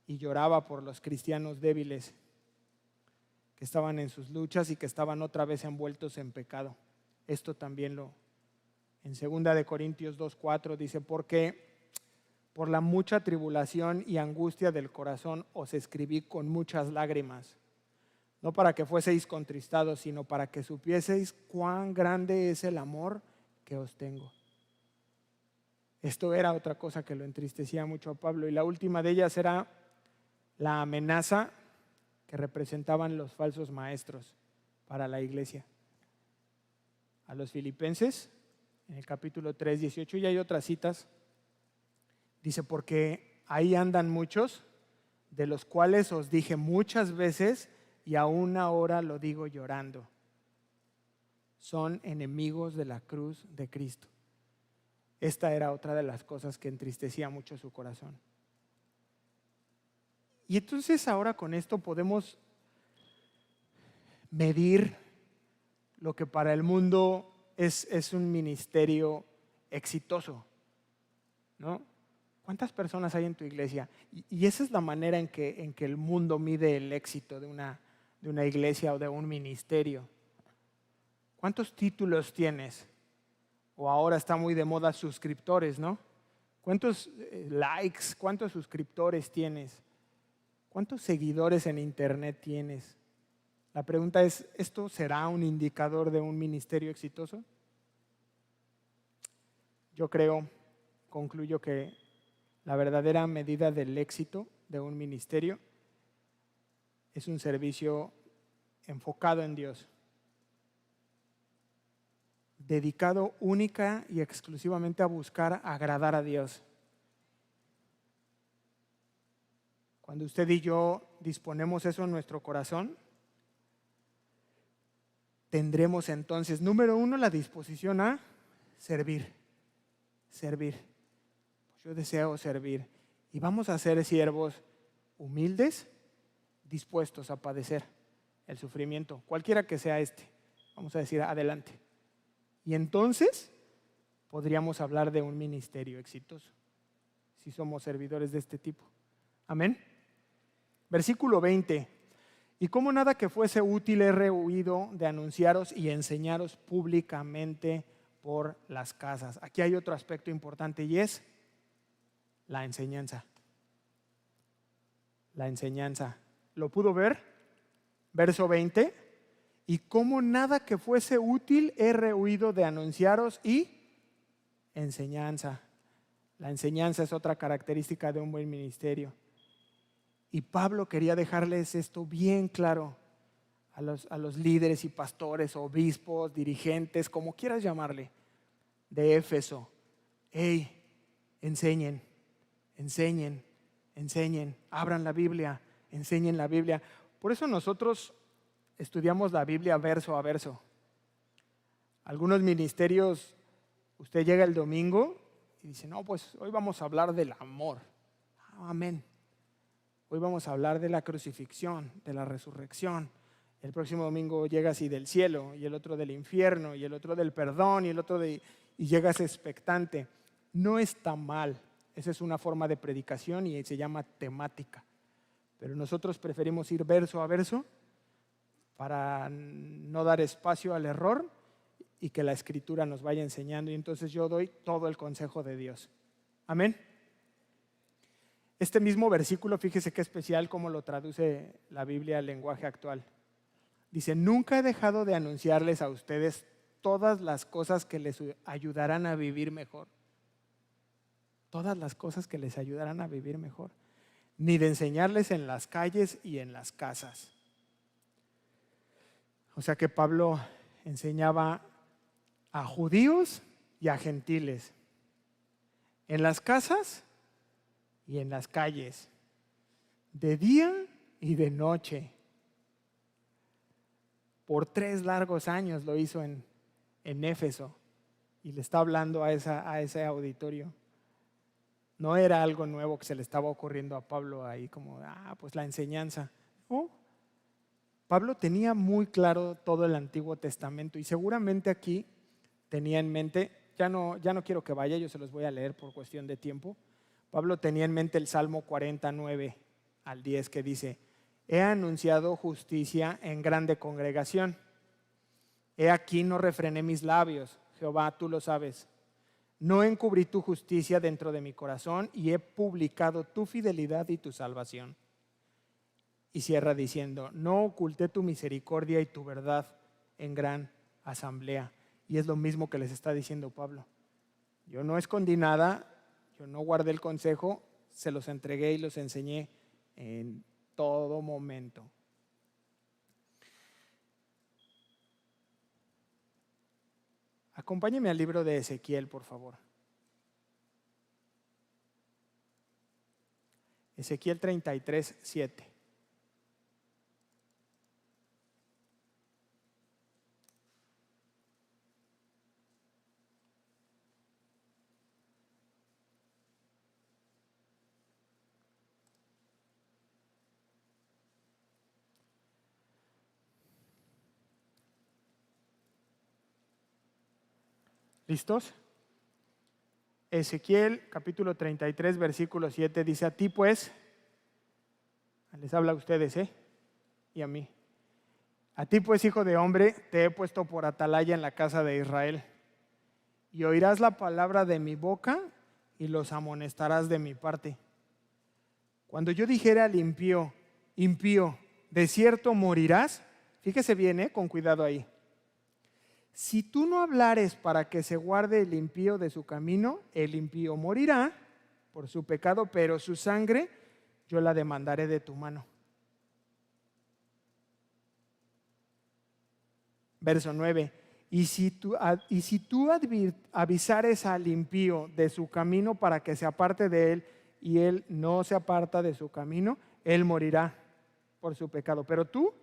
y lloraba por los cristianos débiles que estaban en sus luchas y que estaban otra vez envueltos en pecado. Esto también en 2 Corintios 2:4 dice, porque por la mucha tribulación y angustia del corazón os escribí con muchas lágrimas, no para que fueseis contristados, sino para que supieseis cuán grande es el amor que os tengo. Esto era otra cosa que lo entristecía mucho a Pablo. Y la última de ellas era la amenaza que representaban los falsos maestros para la iglesia. A los filipenses, en el capítulo 3, 18, y hay otras citas, dice, porque ahí andan muchos, de los cuales os dije muchas veces, y aún ahora lo digo llorando. son enemigos de la cruz de Cristo. Esta era otra de las cosas que entristecía mucho su corazón. Y entonces ahora con esto podemos medir lo que para el mundo es un ministerio exitoso, ¿no? ¿Cuántas personas hay en tu iglesia? Y esa es la manera en que el mundo mide el éxito de una iglesia o de un ministerio. ¿Cuántos títulos tienes? O ahora está muy de moda suscriptores, ¿no? ¿Cuántos likes, cuántos suscriptores tienes? ¿Cuántos seguidores en internet tienes? La pregunta es, ¿esto será un indicador de un ministerio exitoso? Yo concluyo que la verdadera medida del éxito de un ministerio es un servicio enfocado en Dios, dedicado única y exclusivamente a buscar agradar a Dios. Cuando usted y yo disponemos eso en nuestro corazón, tendremos entonces, número uno, la disposición a servir. Pues yo deseo servir. Y vamos a ser siervos humildes, dispuestos a padecer el sufrimiento, cualquiera que sea este. Vamos a decir, adelante. Y entonces podríamos hablar de un ministerio exitoso, si somos servidores de este tipo. Amén. Versículo 20. Y como nada que fuese útil he rehuido de anunciaros y enseñaros públicamente por las casas. Aquí hay otro aspecto importante y es la enseñanza. La enseñanza. ¿Lo pudo ver? Verso 20. Y como nada que fuese útil he rehuido de anunciaros y enseñanza. La enseñanza es otra característica de un buen ministerio. Y Pablo quería dejarles esto bien claro a los líderes y pastores, obispos, dirigentes, como quieras llamarle, de Éfeso. Hey, enseñen, abran la Biblia, enseñen la Biblia. Por eso nosotros estudiamos la Biblia verso a verso. Algunos ministerios, usted llega el domingo y dice, no, pues hoy vamos a hablar del amor. Amén. Hoy vamos a hablar de la crucifixión, de la resurrección. El próximo domingo llegas y del cielo, y el otro del infierno, y el otro del perdón, y llegas expectante. No está mal. Esa es una forma de predicación y se llama temática. Pero nosotros preferimos ir verso a verso para no dar espacio al error y que la Escritura nos vaya enseñando. Y entonces yo doy todo el consejo de Dios. Amén. Este mismo versículo, fíjese qué especial como lo traduce la Biblia al lenguaje actual. Dice, nunca he dejado de anunciarles a ustedes todas las cosas que les ayudarán a vivir mejor. Todas las cosas que les ayudarán a vivir mejor. Ni de enseñarles en las calles y en las casas. O sea que Pablo enseñaba a judíos y a gentiles. En las casas y en las calles, de día y de noche. Por 3 largos años lo hizo en Éfeso y le está hablando a ese auditorio. No era algo nuevo que se le estaba ocurriendo a Pablo ahí como, pues la enseñanza. No. Pablo tenía muy claro todo el Antiguo Testamento y seguramente aquí tenía en mente, ya no quiero que vaya, yo se los voy a leer por cuestión de tiempo. Pablo tenía en mente el Salmo 49 al 10 que dice, he anunciado justicia en grande congregación. He aquí no refrené mis labios, Jehová, tú lo sabes. No encubrí tu justicia dentro de mi corazón y he publicado tu fidelidad y tu salvación. Y cierra diciendo, no oculté tu misericordia y tu verdad en gran asamblea. Y es lo mismo que les está diciendo Pablo. Yo no escondí nada. Yo no guardé el consejo, se los entregué y los enseñé en todo momento. Acompáñeme al libro de Ezequiel, por favor. Ezequiel 33, 7. ¿Listos? Ezequiel capítulo 33, versículo 7 dice: a ti pues, les habla a ustedes, y a mí. A ti pues, hijo de hombre, te he puesto por atalaya en la casa de Israel. Y oirás la palabra de mi boca y los amonestarás de mi parte. Cuando yo dijera al impío, impío, de cierto morirás, fíjese bien, con cuidado ahí. Si tú no hablares para que se guarde el impío de su camino, el impío morirá por su pecado, pero su sangre yo la demandaré de tu mano. Verso 9. Y si tú avisares al impío de su camino para que se aparte de él, y él no se aparta de su camino, él morirá por su pecado. Pero tú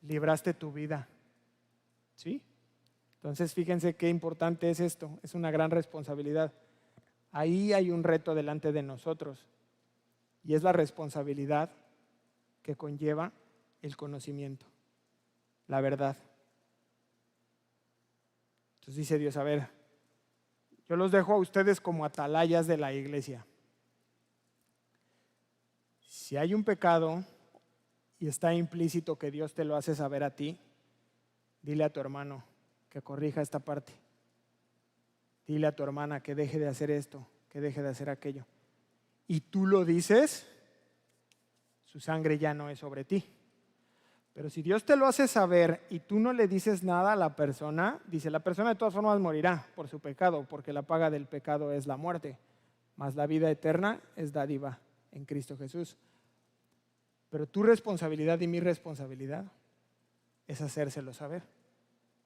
libraste tu vida. ¿Sí? Entonces fíjense qué importante es esto. Es una gran responsabilidad. Ahí hay un reto delante de nosotros. Y es la responsabilidad que conlleva el conocimiento, la verdad. Entonces dice Dios: a ver, yo los dejo a ustedes como atalayas de la iglesia. Si hay un pecado y está implícito que Dios te lo hace saber a ti, dile a tu hermano que corrija esta parte. Dile a tu hermana que deje de hacer esto, que deje de hacer aquello. Y tú lo dices, su sangre ya no es sobre ti. Pero si Dios te lo hace saber y tú no le dices nada a la persona, dice: la persona de todas formas morirá por su pecado, porque la paga del pecado es la muerte, mas la vida eterna es dádiva en Cristo Jesús. Pero tu responsabilidad y mi responsabilidad es hacérselo saber.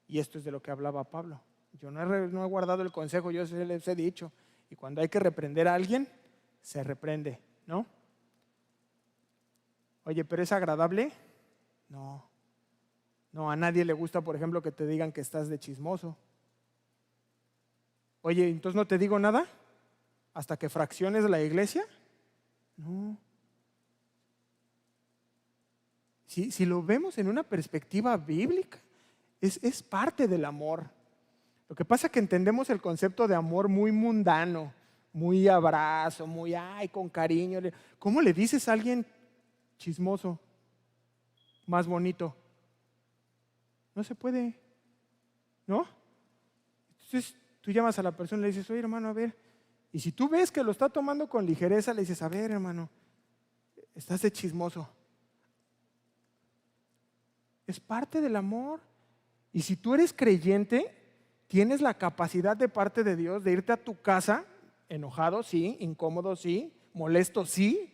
Y esto es de lo que hablaba Pablo. Yo no he guardado el consejo, yo les he dicho. Y cuando hay que reprender a alguien, se reprende, ¿no? Oye, ¿pero es agradable? No. No, a nadie le gusta, por ejemplo, que te digan que estás de chismoso. Oye, ¿entonces no te digo nada hasta que fracciones la iglesia? No. Si lo vemos en una perspectiva bíblica, es parte del amor. Lo que pasa es que entendemos el concepto de amor muy mundano, muy abrazo, muy ay, con cariño. ¿Cómo le dices a alguien chismoso más bonito? No se puede, ¿no? Entonces tú llamas a la persona y le dices: oye, hermano, a ver. Y si tú ves que lo está tomando con ligereza, le dices: a ver, hermano, estás de chismoso. Es parte del amor. Y si tú eres creyente, tienes la capacidad de parte de Dios de irte a tu casa enojado, sí, incómodo, sí, molesto, sí,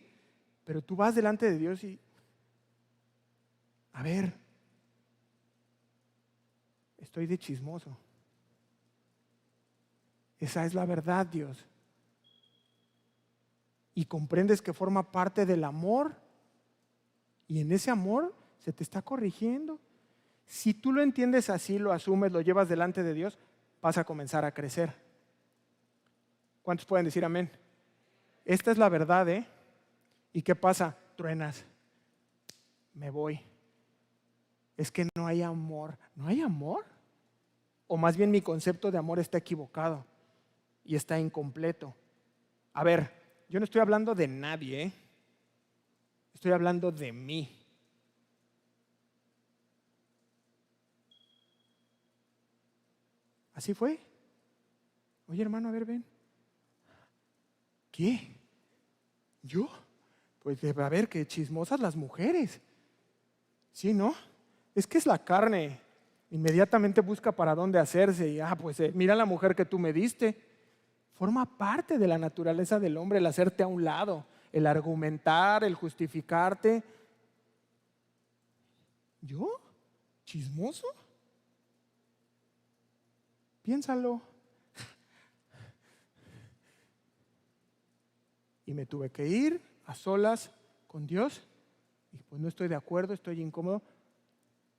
pero tú vas delante de Dios y, a ver, estoy de chismoso. Esa es la verdad, Dios. Y comprendes que forma parte del amor. Y en ese amor se te está corrigiendo. Si tú lo entiendes así, lo asumes, lo llevas delante de Dios, vas a comenzar a crecer. ¿Cuántos pueden decir amén? Esta es la verdad, ¿eh? ¿Y qué pasa? Truenas. Me voy. Es que no hay amor. ¿No hay amor? O más bien mi concepto de amor está equivocado y está incompleto. A ver, yo no estoy hablando de nadie, ¿eh? Estoy hablando de mí. Así fue. Oye, hermano, a ver, ven. ¿Qué? ¿Yo? Pues debe haber que chismosas las mujeres. ¿Sí, no? Es que es la carne. Inmediatamente busca para dónde hacerse. Y pues mira la mujer que tú me diste. Forma parte de la naturaleza del hombre el hacerte a un lado, el argumentar, el justificarte. ¿Yo? ¿Chismoso? Piénsalo. Y me tuve que ir a solas con Dios. Y pues no estoy de acuerdo, estoy incómodo,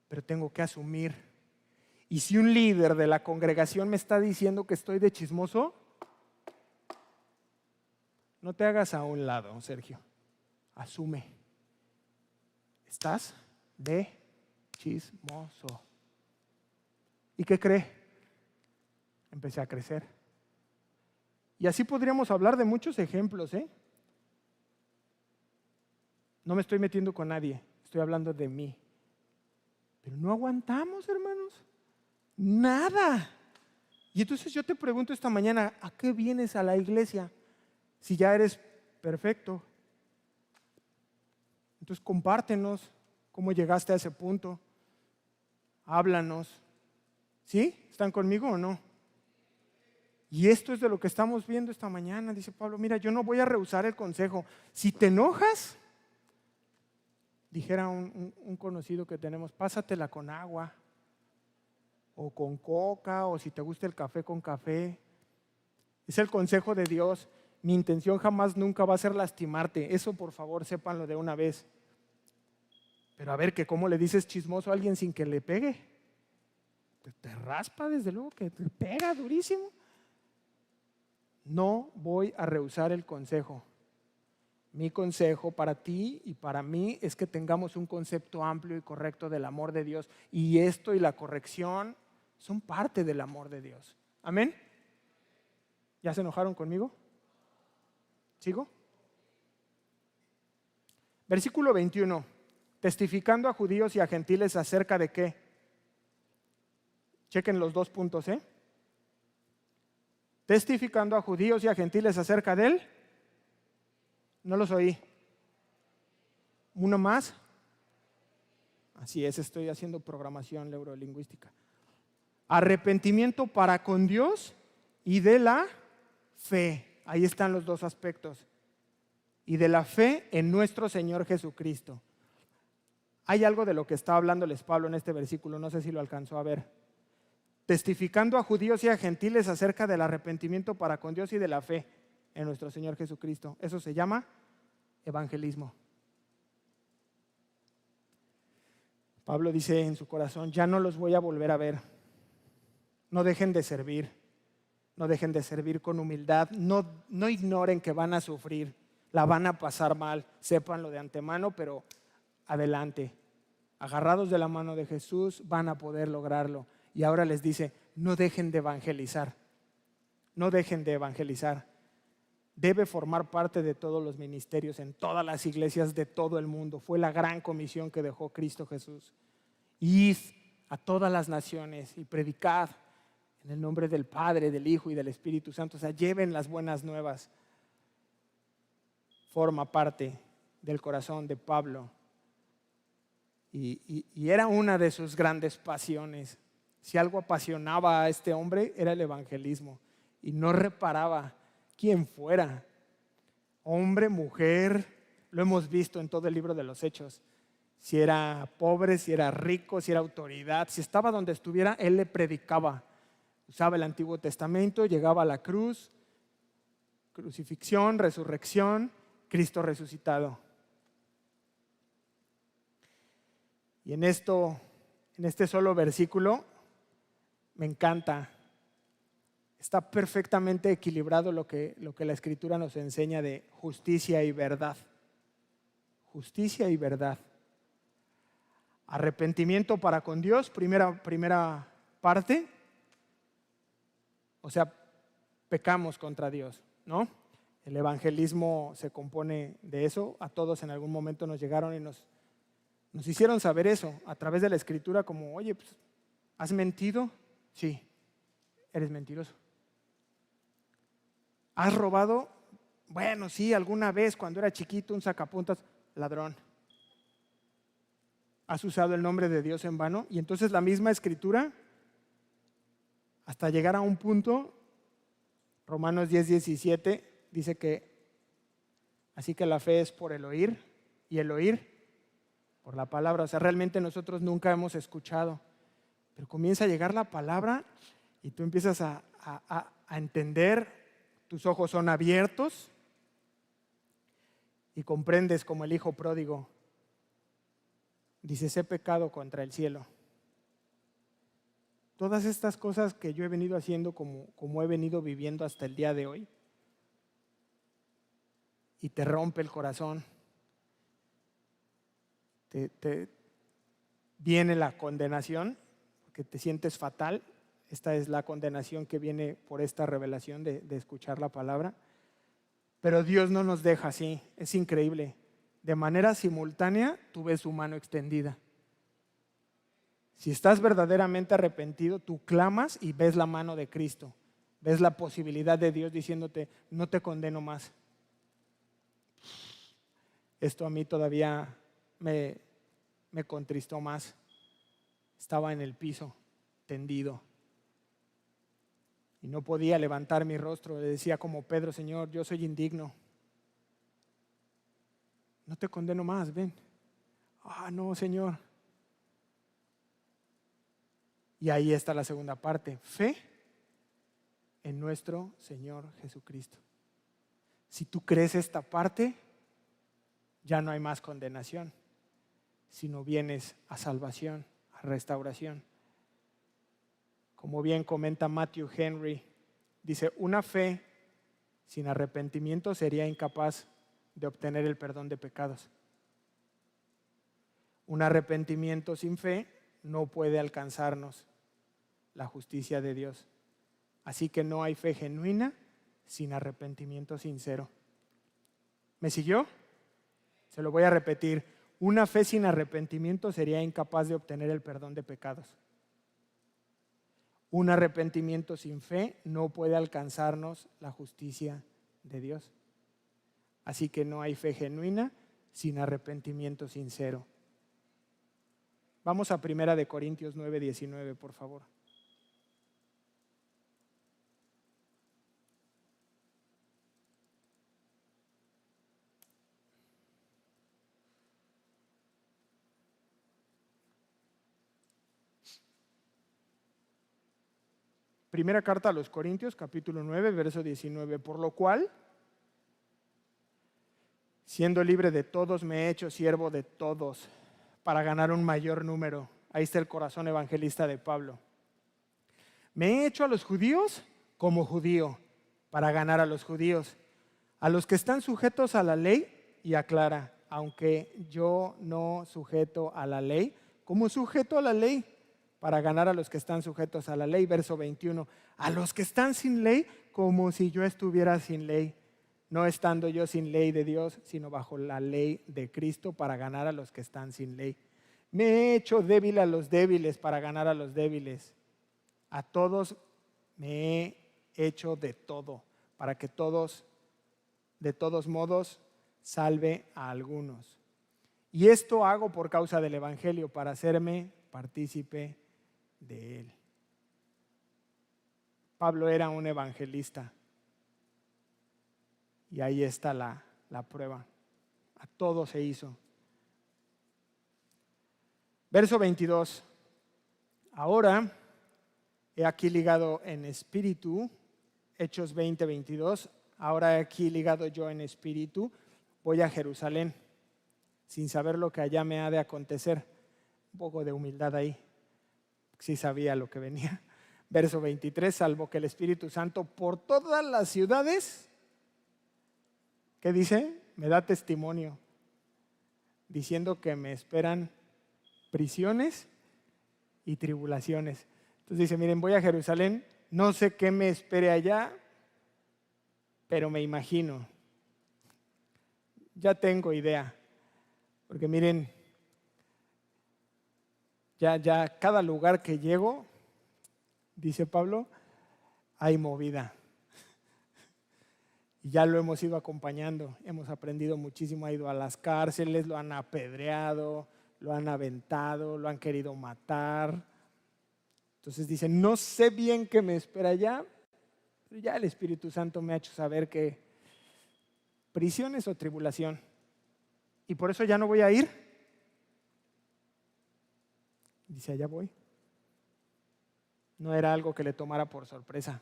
pero tengo que asumir. Y si un líder de la congregación me está diciendo que estoy de chismoso, no te hagas a un lado, Sergio. Asume. Estás de chismoso. ¿Y qué cree? empecé a crecer. Y así podríamos hablar de muchos ejemplos, ¿eh? No me estoy metiendo con nadie, estoy hablando de mí. Pero no aguantamos, hermanos. Nada. Y entonces yo te pregunto esta mañana, ¿a qué vienes a la iglesia si ya eres perfecto? Entonces compártenos cómo llegaste a ese punto. Háblanos. ¿Sí? ¿Están conmigo o no? Y esto es de lo que estamos viendo esta mañana. Dice Pablo, mira, yo no voy a rehusar el consejo. Si te enojas, dijera un conocido que tenemos, pásatela con agua o con coca, o si te gusta el café, con café. Es el consejo de Dios. Mi intención jamás nunca va a ser lastimarte. Eso por favor sépanlo de una vez. Pero a ver, que cómo le dices chismoso a alguien sin que le pegue. Te raspa, desde luego que te pega durísimo. No voy a rehusar el consejo. Mi consejo para ti y para mí es que tengamos un concepto amplio y correcto del amor de Dios. Y esto y la corrección son parte del amor de Dios. ¿Amén? ¿Ya se enojaron conmigo? ¿Sigo? Versículo 21. Testificando a judíos y a gentiles acerca de qué. Chequen los 2 puntos, ¿eh? Testificando a judíos y a gentiles acerca de él. No los oí. ¿Uno más? Así es, estoy haciendo programación neurolingüística. Arrepentimiento para con Dios y de la fe. Ahí están los 2 aspectos. Y de la fe en nuestro Señor Jesucristo. Hay algo de lo que está hablándoles Pablo en este versículo, no sé si lo alcanzó a ver. Testificando a judíos y a gentiles acerca del arrepentimiento para con Dios y de la fe en nuestro Señor Jesucristo. Eso se llama evangelismo. Pablo dice en su corazón, ya no los voy a volver a ver. No dejen de servir. No dejen de servir con humildad. No ignoren que van a sufrir. La van a pasar mal. Sépanlo de antemano, pero adelante. Agarrados de la mano de Jesús van a poder lograrlo. Y ahora les dice, no dejen de evangelizar. No dejen de evangelizar. Debe formar parte de todos los ministerios, en todas las iglesias de todo el mundo. Fue la gran comisión que dejó Cristo Jesús. Id a todas las naciones y predicad en el nombre del Padre, del Hijo y del Espíritu Santo. O sea, lleven las buenas nuevas. Forma parte del corazón de Pablo. Y era una de sus grandes pasiones. Si algo apasionaba a este hombre era el evangelismo. Y no reparaba quién fuera, hombre, mujer, lo hemos visto en todo el libro de los Hechos. Si era pobre, si era rico, si era autoridad, si estaba donde estuviera, él le predicaba. Usaba el Antiguo Testamento, llegaba a la cruz, crucifixión, resurrección, Cristo resucitado. Y en este solo versículo, me encanta. Está perfectamente equilibrado lo que la Escritura nos enseña de justicia y verdad. Justicia y verdad. Arrepentimiento para con Dios, primera parte. O sea, pecamos contra Dios, ¿no? El evangelismo se compone de eso. A todos en algún momento nos llegaron y nos hicieron saber eso a través de la Escritura, como, oye, pues, ¿has mentido? Sí, eres mentiroso. ¿Has robado? Bueno, sí, alguna vez cuando era chiquito, un sacapuntas, ladrón. ¿Has usado el nombre de Dios en vano? Y entonces la misma Escritura, hasta llegar a un punto, Romanos 10:17, dice que así que la fe es por el oír y el oír por la palabra. O sea, realmente nosotros nunca hemos escuchado, pero comienza a llegar la palabra y tú empiezas a entender. Tus ojos son abiertos y comprendes como el hijo pródigo. Dices, he pecado contra el cielo. Todas estas cosas que yo he venido haciendo como he venido viviendo hasta el día de hoy. Y te rompe el corazón. Viene la condenación, porque te sientes fatal. Esta es la condenación que viene por esta revelación de escuchar la palabra. Pero Dios no nos deja así, es increíble. De manera simultánea, tú ves su mano extendida. Si estás verdaderamente arrepentido, tú clamas y ves la mano de Cristo. Ves la posibilidad de Dios diciéndote, no te condeno más. Esto a mí todavía me contristó más. Estaba en el piso, tendido. Y no podía levantar mi rostro. Le decía como Pedro, Señor, yo soy indigno. No te condeno más, ven. No, Señor. Y ahí está la segunda parte. Fe en nuestro Señor Jesucristo. Si tú crees esta parte, ya no hay más condenación, sino vienes a salvación, a restauración. Como bien comenta Matthew Henry, dice, una fe sin arrepentimiento sería incapaz de obtener el perdón de pecados. Un arrepentimiento sin fe no puede alcanzarnos la justicia de Dios. Así que no hay fe genuina sin arrepentimiento sincero. ¿Me siguió? Se lo voy a repetir. Una fe sin arrepentimiento sería incapaz de obtener el perdón de pecados. Un arrepentimiento sin fe no puede alcanzarnos la justicia de Dios. Así que no hay fe genuina sin arrepentimiento sincero. Vamos a 1 Corintios 9:19, por favor. Primera carta a los Corintios, capítulo 9, verso 19. Por lo cual, siendo libre de todos, me he hecho siervo de todos para ganar un mayor número. Ahí está el corazón evangelista de Pablo. Me he hecho a los judíos como judío para ganar a los judíos. A los que están sujetos a la ley, y aclara, aunque yo no sujeto a la ley, como sujeto a la ley para ganar a los que están sujetos a la ley. Verso 21, a los que están sin ley, como si yo estuviera sin ley, no estando yo sin ley de Dios, sino bajo la ley de Cristo para ganar a los que están sin ley. Me he hecho débil a los débiles para ganar a los débiles. A todos me he hecho de todo, para que todos, de todos modos, salve a algunos. Y esto hago por causa del Evangelio, para hacerme partícipe de él. Pablo era un evangelista. Y ahí está la prueba. A todo se hizo. Verso 22. Ahora, he aquí ligado en espíritu, Hechos 20:22. Ahora he aquí ligado yo en espíritu, voy a Jerusalén, sin saber lo que allá me ha de acontecer. Un poco de humildad ahí. Sí sabía lo que venía. Verso 23, salvo que el Espíritu Santo por todas las ciudades, ¿qué dice? Me da testimonio, diciendo que me esperan prisiones y tribulaciones. Entonces dice, miren, voy a Jerusalén, no sé qué me espere allá, pero me imagino, ya tengo idea, porque miren, ya cada lugar que llego, dice Pablo, hay movida. Y ya lo hemos ido acompañando, hemos aprendido muchísimo, ha ido a las cárceles, lo han apedreado, lo han aventado, lo han querido matar. Entonces dice, no sé bien qué me espera allá, pero ya el Espíritu Santo me ha hecho saber que prisiones o tribulación. Y por eso ya no voy a ir. Dice, allá voy. No era algo que le tomara por sorpresa.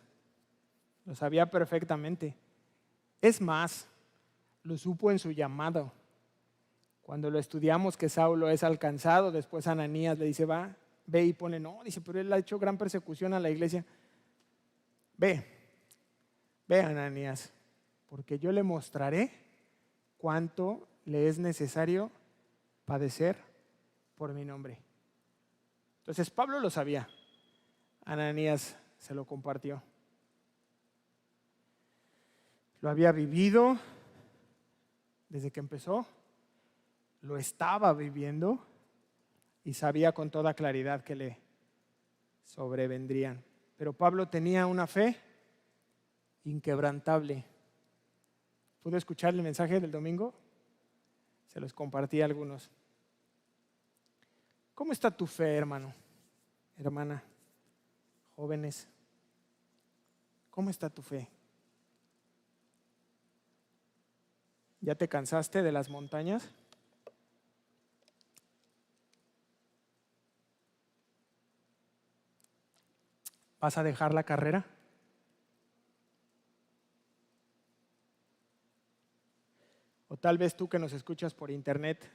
Lo sabía perfectamente. Es más, lo supo en su llamado. Cuando lo estudiamos que Saulo es alcanzado, después Ananías le dice, ve y pone, no, dice, pero él ha hecho gran persecución a la iglesia. Ve Ananías, porque yo le mostraré cuánto le es necesario padecer por mi nombre. Entonces Pablo lo sabía. Ananías se lo compartió. Lo había vivido desde que empezó, lo estaba viviendo y sabía con toda claridad que le sobrevendrían. Pero Pablo tenía una fe inquebrantable. ¿Pudo escuchar el mensaje del domingo? Se los compartí a algunos. ¿Cómo está tu fe, hermano, hermana, jóvenes? ¿Cómo está tu fe? ¿Ya te cansaste de las montañas? ¿Vas a dejar la carrera? O tal vez tú que nos escuchas por internet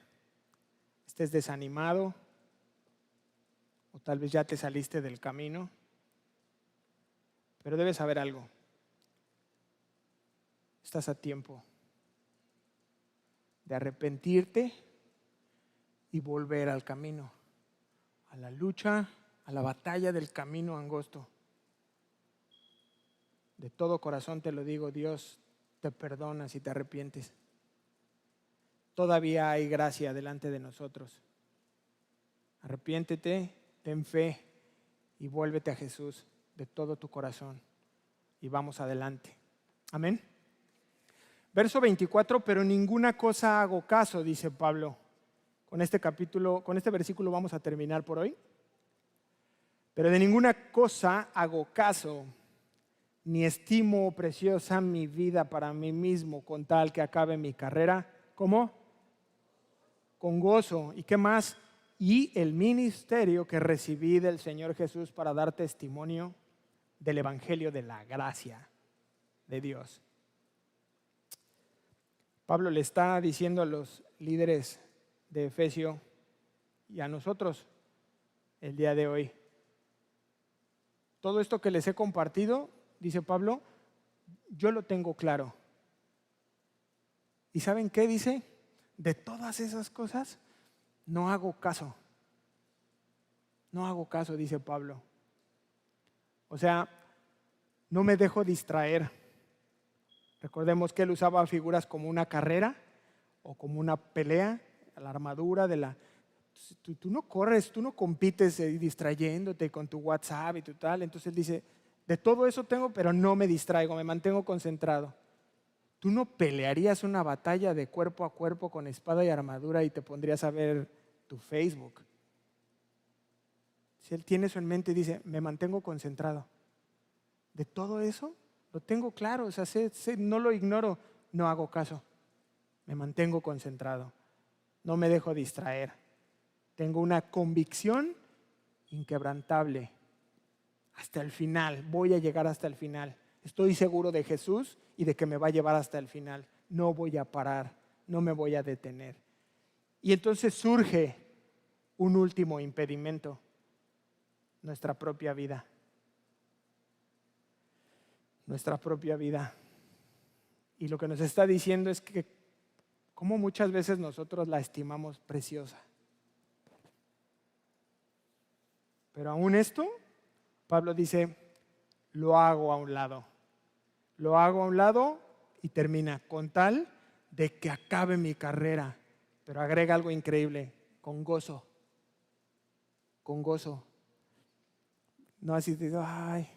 estés desanimado, o tal vez ya te saliste del camino, pero debes saber algo. Estás a tiempo de arrepentirte y volver al camino, a la lucha, a la batalla del camino angosto. De todo corazón te lo digo, Dios te perdona si te arrepientes. Todavía hay gracia delante de nosotros. Arrepiéntete, ten fe y vuélvete a Jesús de todo tu corazón y vamos adelante. Amén. Verso 24, pero ninguna cosa hago caso, dice Pablo. Con este versículo vamos a terminar por hoy. Pero de ninguna cosa hago caso, ni estimo preciosa mi vida para mí mismo con tal que acabe mi carrera. ¿Cómo? Con gozo. ¿Y qué más? Y el ministerio que recibí del Señor Jesús para dar testimonio del evangelio de la gracia de Dios. Pablo le está diciendo a los líderes de Efesio y a nosotros el día de hoy: todo esto que les he compartido, dice Pablo, yo lo tengo claro. ¿Y saben qué dice? De todas esas cosas no hago caso. No hago caso, dice Pablo. O sea, no me dejo distraer. Recordemos que él usaba figuras como una carrera o como una pelea, la armadura de la... Tú no corres, tú no compites distrayéndote con tu WhatsApp y tu tal. Entonces él dice, de todo eso tengo, pero no me distraigo, me mantengo concentrado. Tú no pelearías una batalla de cuerpo a cuerpo con espada y armadura y te pondrías a ver tu Facebook. Si él tiene eso en mente y dice, me mantengo concentrado. De todo eso lo tengo claro, o sea, no lo ignoro, no hago caso. Me mantengo concentrado, no me dejo distraer. Tengo una convicción inquebrantable. Hasta el final, voy a llegar hasta el final. Estoy seguro de Jesús y de que me va a llevar hasta el final. No voy a parar, no me voy a detener. Y entonces surge un último impedimento: nuestra propia vida. Nuestra propia vida. Y lo que nos está diciendo es que como muchas veces nosotros la estimamos preciosa. Pero aún esto, Pablo dice, lo hago a un lado. Lo hago a un lado y termina con tal de que acabe mi carrera. Pero agrega algo increíble, con gozo. Con gozo. No así de, ay,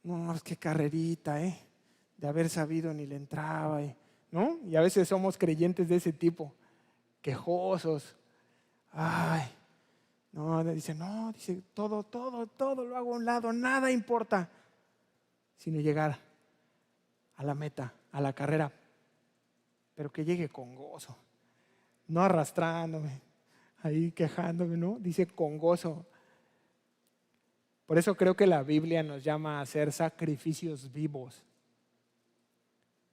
no, es que carrerita, de haber sabido ni le entraba, ¿no? Y a veces somos creyentes de ese tipo, quejosos. Ay, no, dice todo lo hago a un lado, nada importa, sino llegar a la meta, a la carrera, pero que llegue con gozo, no arrastrándome, ahí quejándome, ¿no? Dice con gozo. Por eso creo que la Biblia nos llama a hacer sacrificios vivos.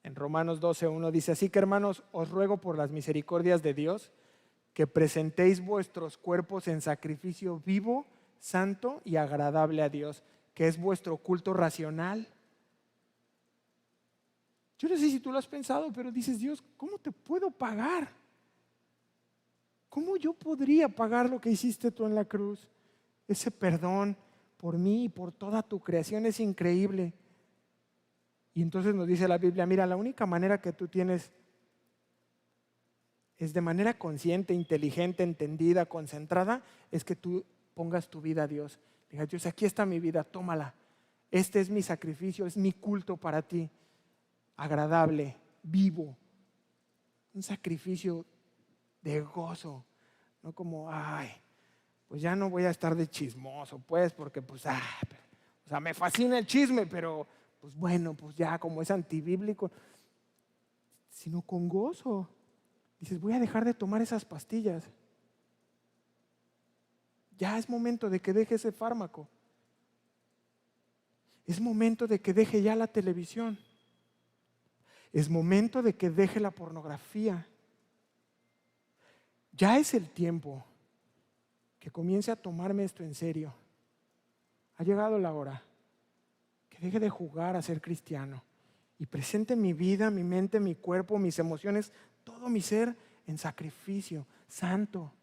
En Romanos 12:1 dice, así que hermanos, os ruego por las misericordias de Dios que presentéis vuestros cuerpos en sacrificio vivo, santo y agradable a Dios, que es vuestro culto racional. Yo no sé si tú lo has pensado, pero dices, Dios, ¿cómo te puedo pagar? ¿Cómo yo podría pagar lo que hiciste tú en la cruz? Ese perdón por mí y por toda tu creación es increíble. Y entonces nos dice la Biblia, mira, la única manera que tú tienes es de manera consciente, inteligente, entendida, concentrada, es que tú pongas tu vida a Dios. Diga, Dios, aquí está mi vida, tómala. Este es mi sacrificio, es mi culto para ti. Agradable, vivo. Un sacrificio de gozo. No como, ay, pues ya no voy a estar de chismoso, pues, porque pues, o sea, me fascina el chisme, pero pues bueno, pues ya como es antibíblico, sino con gozo. Dices, voy a dejar de tomar esas pastillas. Ya es momento de que deje ese fármaco. Es momento de que deje ya la televisión. Es momento de que deje la pornografía. Ya es el tiempo que comience a tomarme esto en serio. Ha llegado la hora que deje de jugar a ser cristiano y presente mi vida, mi mente, mi cuerpo, mis emociones, todo mi ser en sacrificio santo,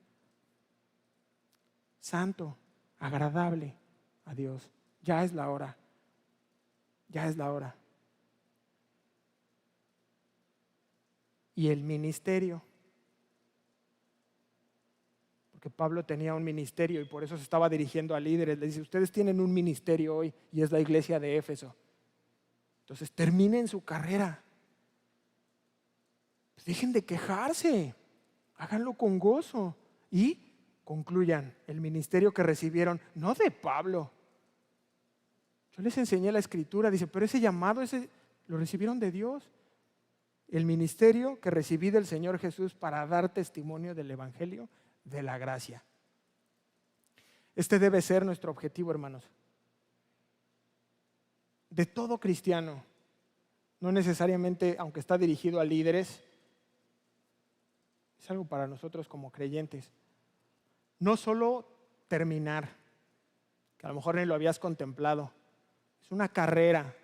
santo, agradable a Dios. Ya es la hora. Ya es la hora. Y el ministerio, porque Pablo tenía un ministerio y por eso se estaba dirigiendo a líderes. Le dice, ustedes tienen un ministerio hoy y es la iglesia de Éfeso. Entonces terminen su carrera. Pues dejen de quejarse, háganlo con gozo y concluyan el ministerio que recibieron, no de Pablo. Yo les enseñé la escritura, dice, pero ese llamado, ese lo recibieron de Dios. El ministerio que recibí del Señor Jesús para dar testimonio del evangelio de la gracia. Este debe ser nuestro objetivo, hermanos. De todo cristiano, no necesariamente, aunque está dirigido a líderes, es algo para nosotros como creyentes. No solo terminar, que a lo mejor ni lo habías contemplado, es una carrera,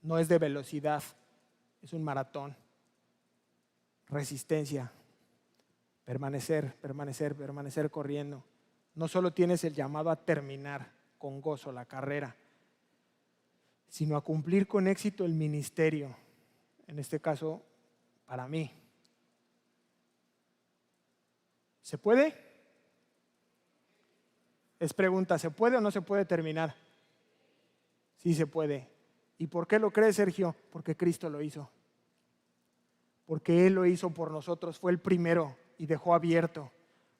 no es de velocidad, es un maratón, resistencia, permanecer corriendo. No solo tienes el llamado a terminar con gozo la carrera, sino a cumplir con éxito el ministerio, en este caso para mí. ¿Se puede? Es pregunta, ¿se puede o no se puede terminar? Sí se puede. ¿Y por qué lo crees, Sergio? Porque Cristo lo hizo. Porque Él lo hizo por nosotros, fue el primero y dejó abierto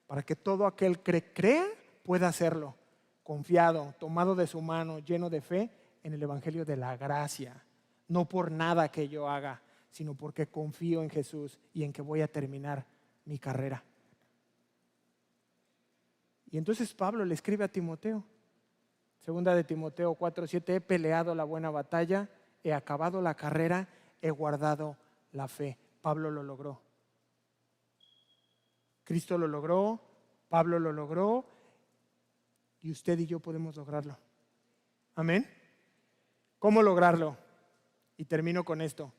para que todo aquel que crea pueda hacerlo, confiado, tomado de su mano, lleno de fe en el evangelio de la gracia. No por nada que yo haga, sino porque confío en Jesús y en que voy a terminar mi carrera. Y entonces Pablo le escribe a Timoteo, segunda de Timoteo 4:7, he peleado la buena batalla, he acabado la carrera, he guardado la fe. Pablo lo logró. Cristo lo logró, Pablo lo logró y usted y yo podemos lograrlo. Amén. ¿Cómo lograrlo? Y termino con esto,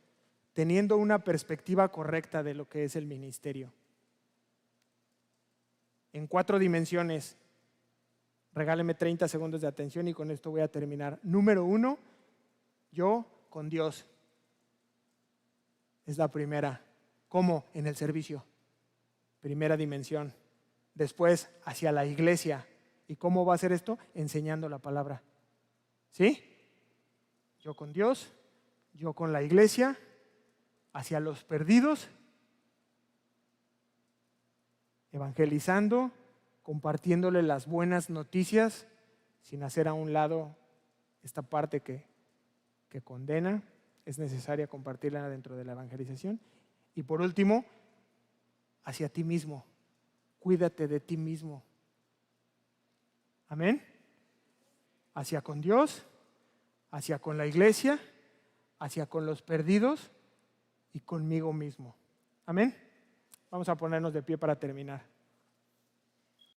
teniendo una perspectiva correcta de lo que es el ministerio. En 4 dimensiones. Regáleme 30 segundos de atención y con esto voy a terminar. Número 1, yo con Dios. Es la primera. ¿Cómo? En el servicio. Primera dimensión. Después, hacia la iglesia. ¿Y cómo va a ser esto? Enseñando la palabra. ¿Sí? Yo con Dios, yo con la iglesia, hacia los perdidos, evangelizando, compartiéndole las buenas noticias, sin hacer a un lado esta parte que condena. Es necesaria compartirla dentro de la evangelización. Y por último, hacia ti mismo. Cuídate de ti mismo. Amén. Hacia con Dios, hacia con la iglesia, hacia con los perdidos y conmigo mismo. Amén. Vamos a ponernos de pie para terminar.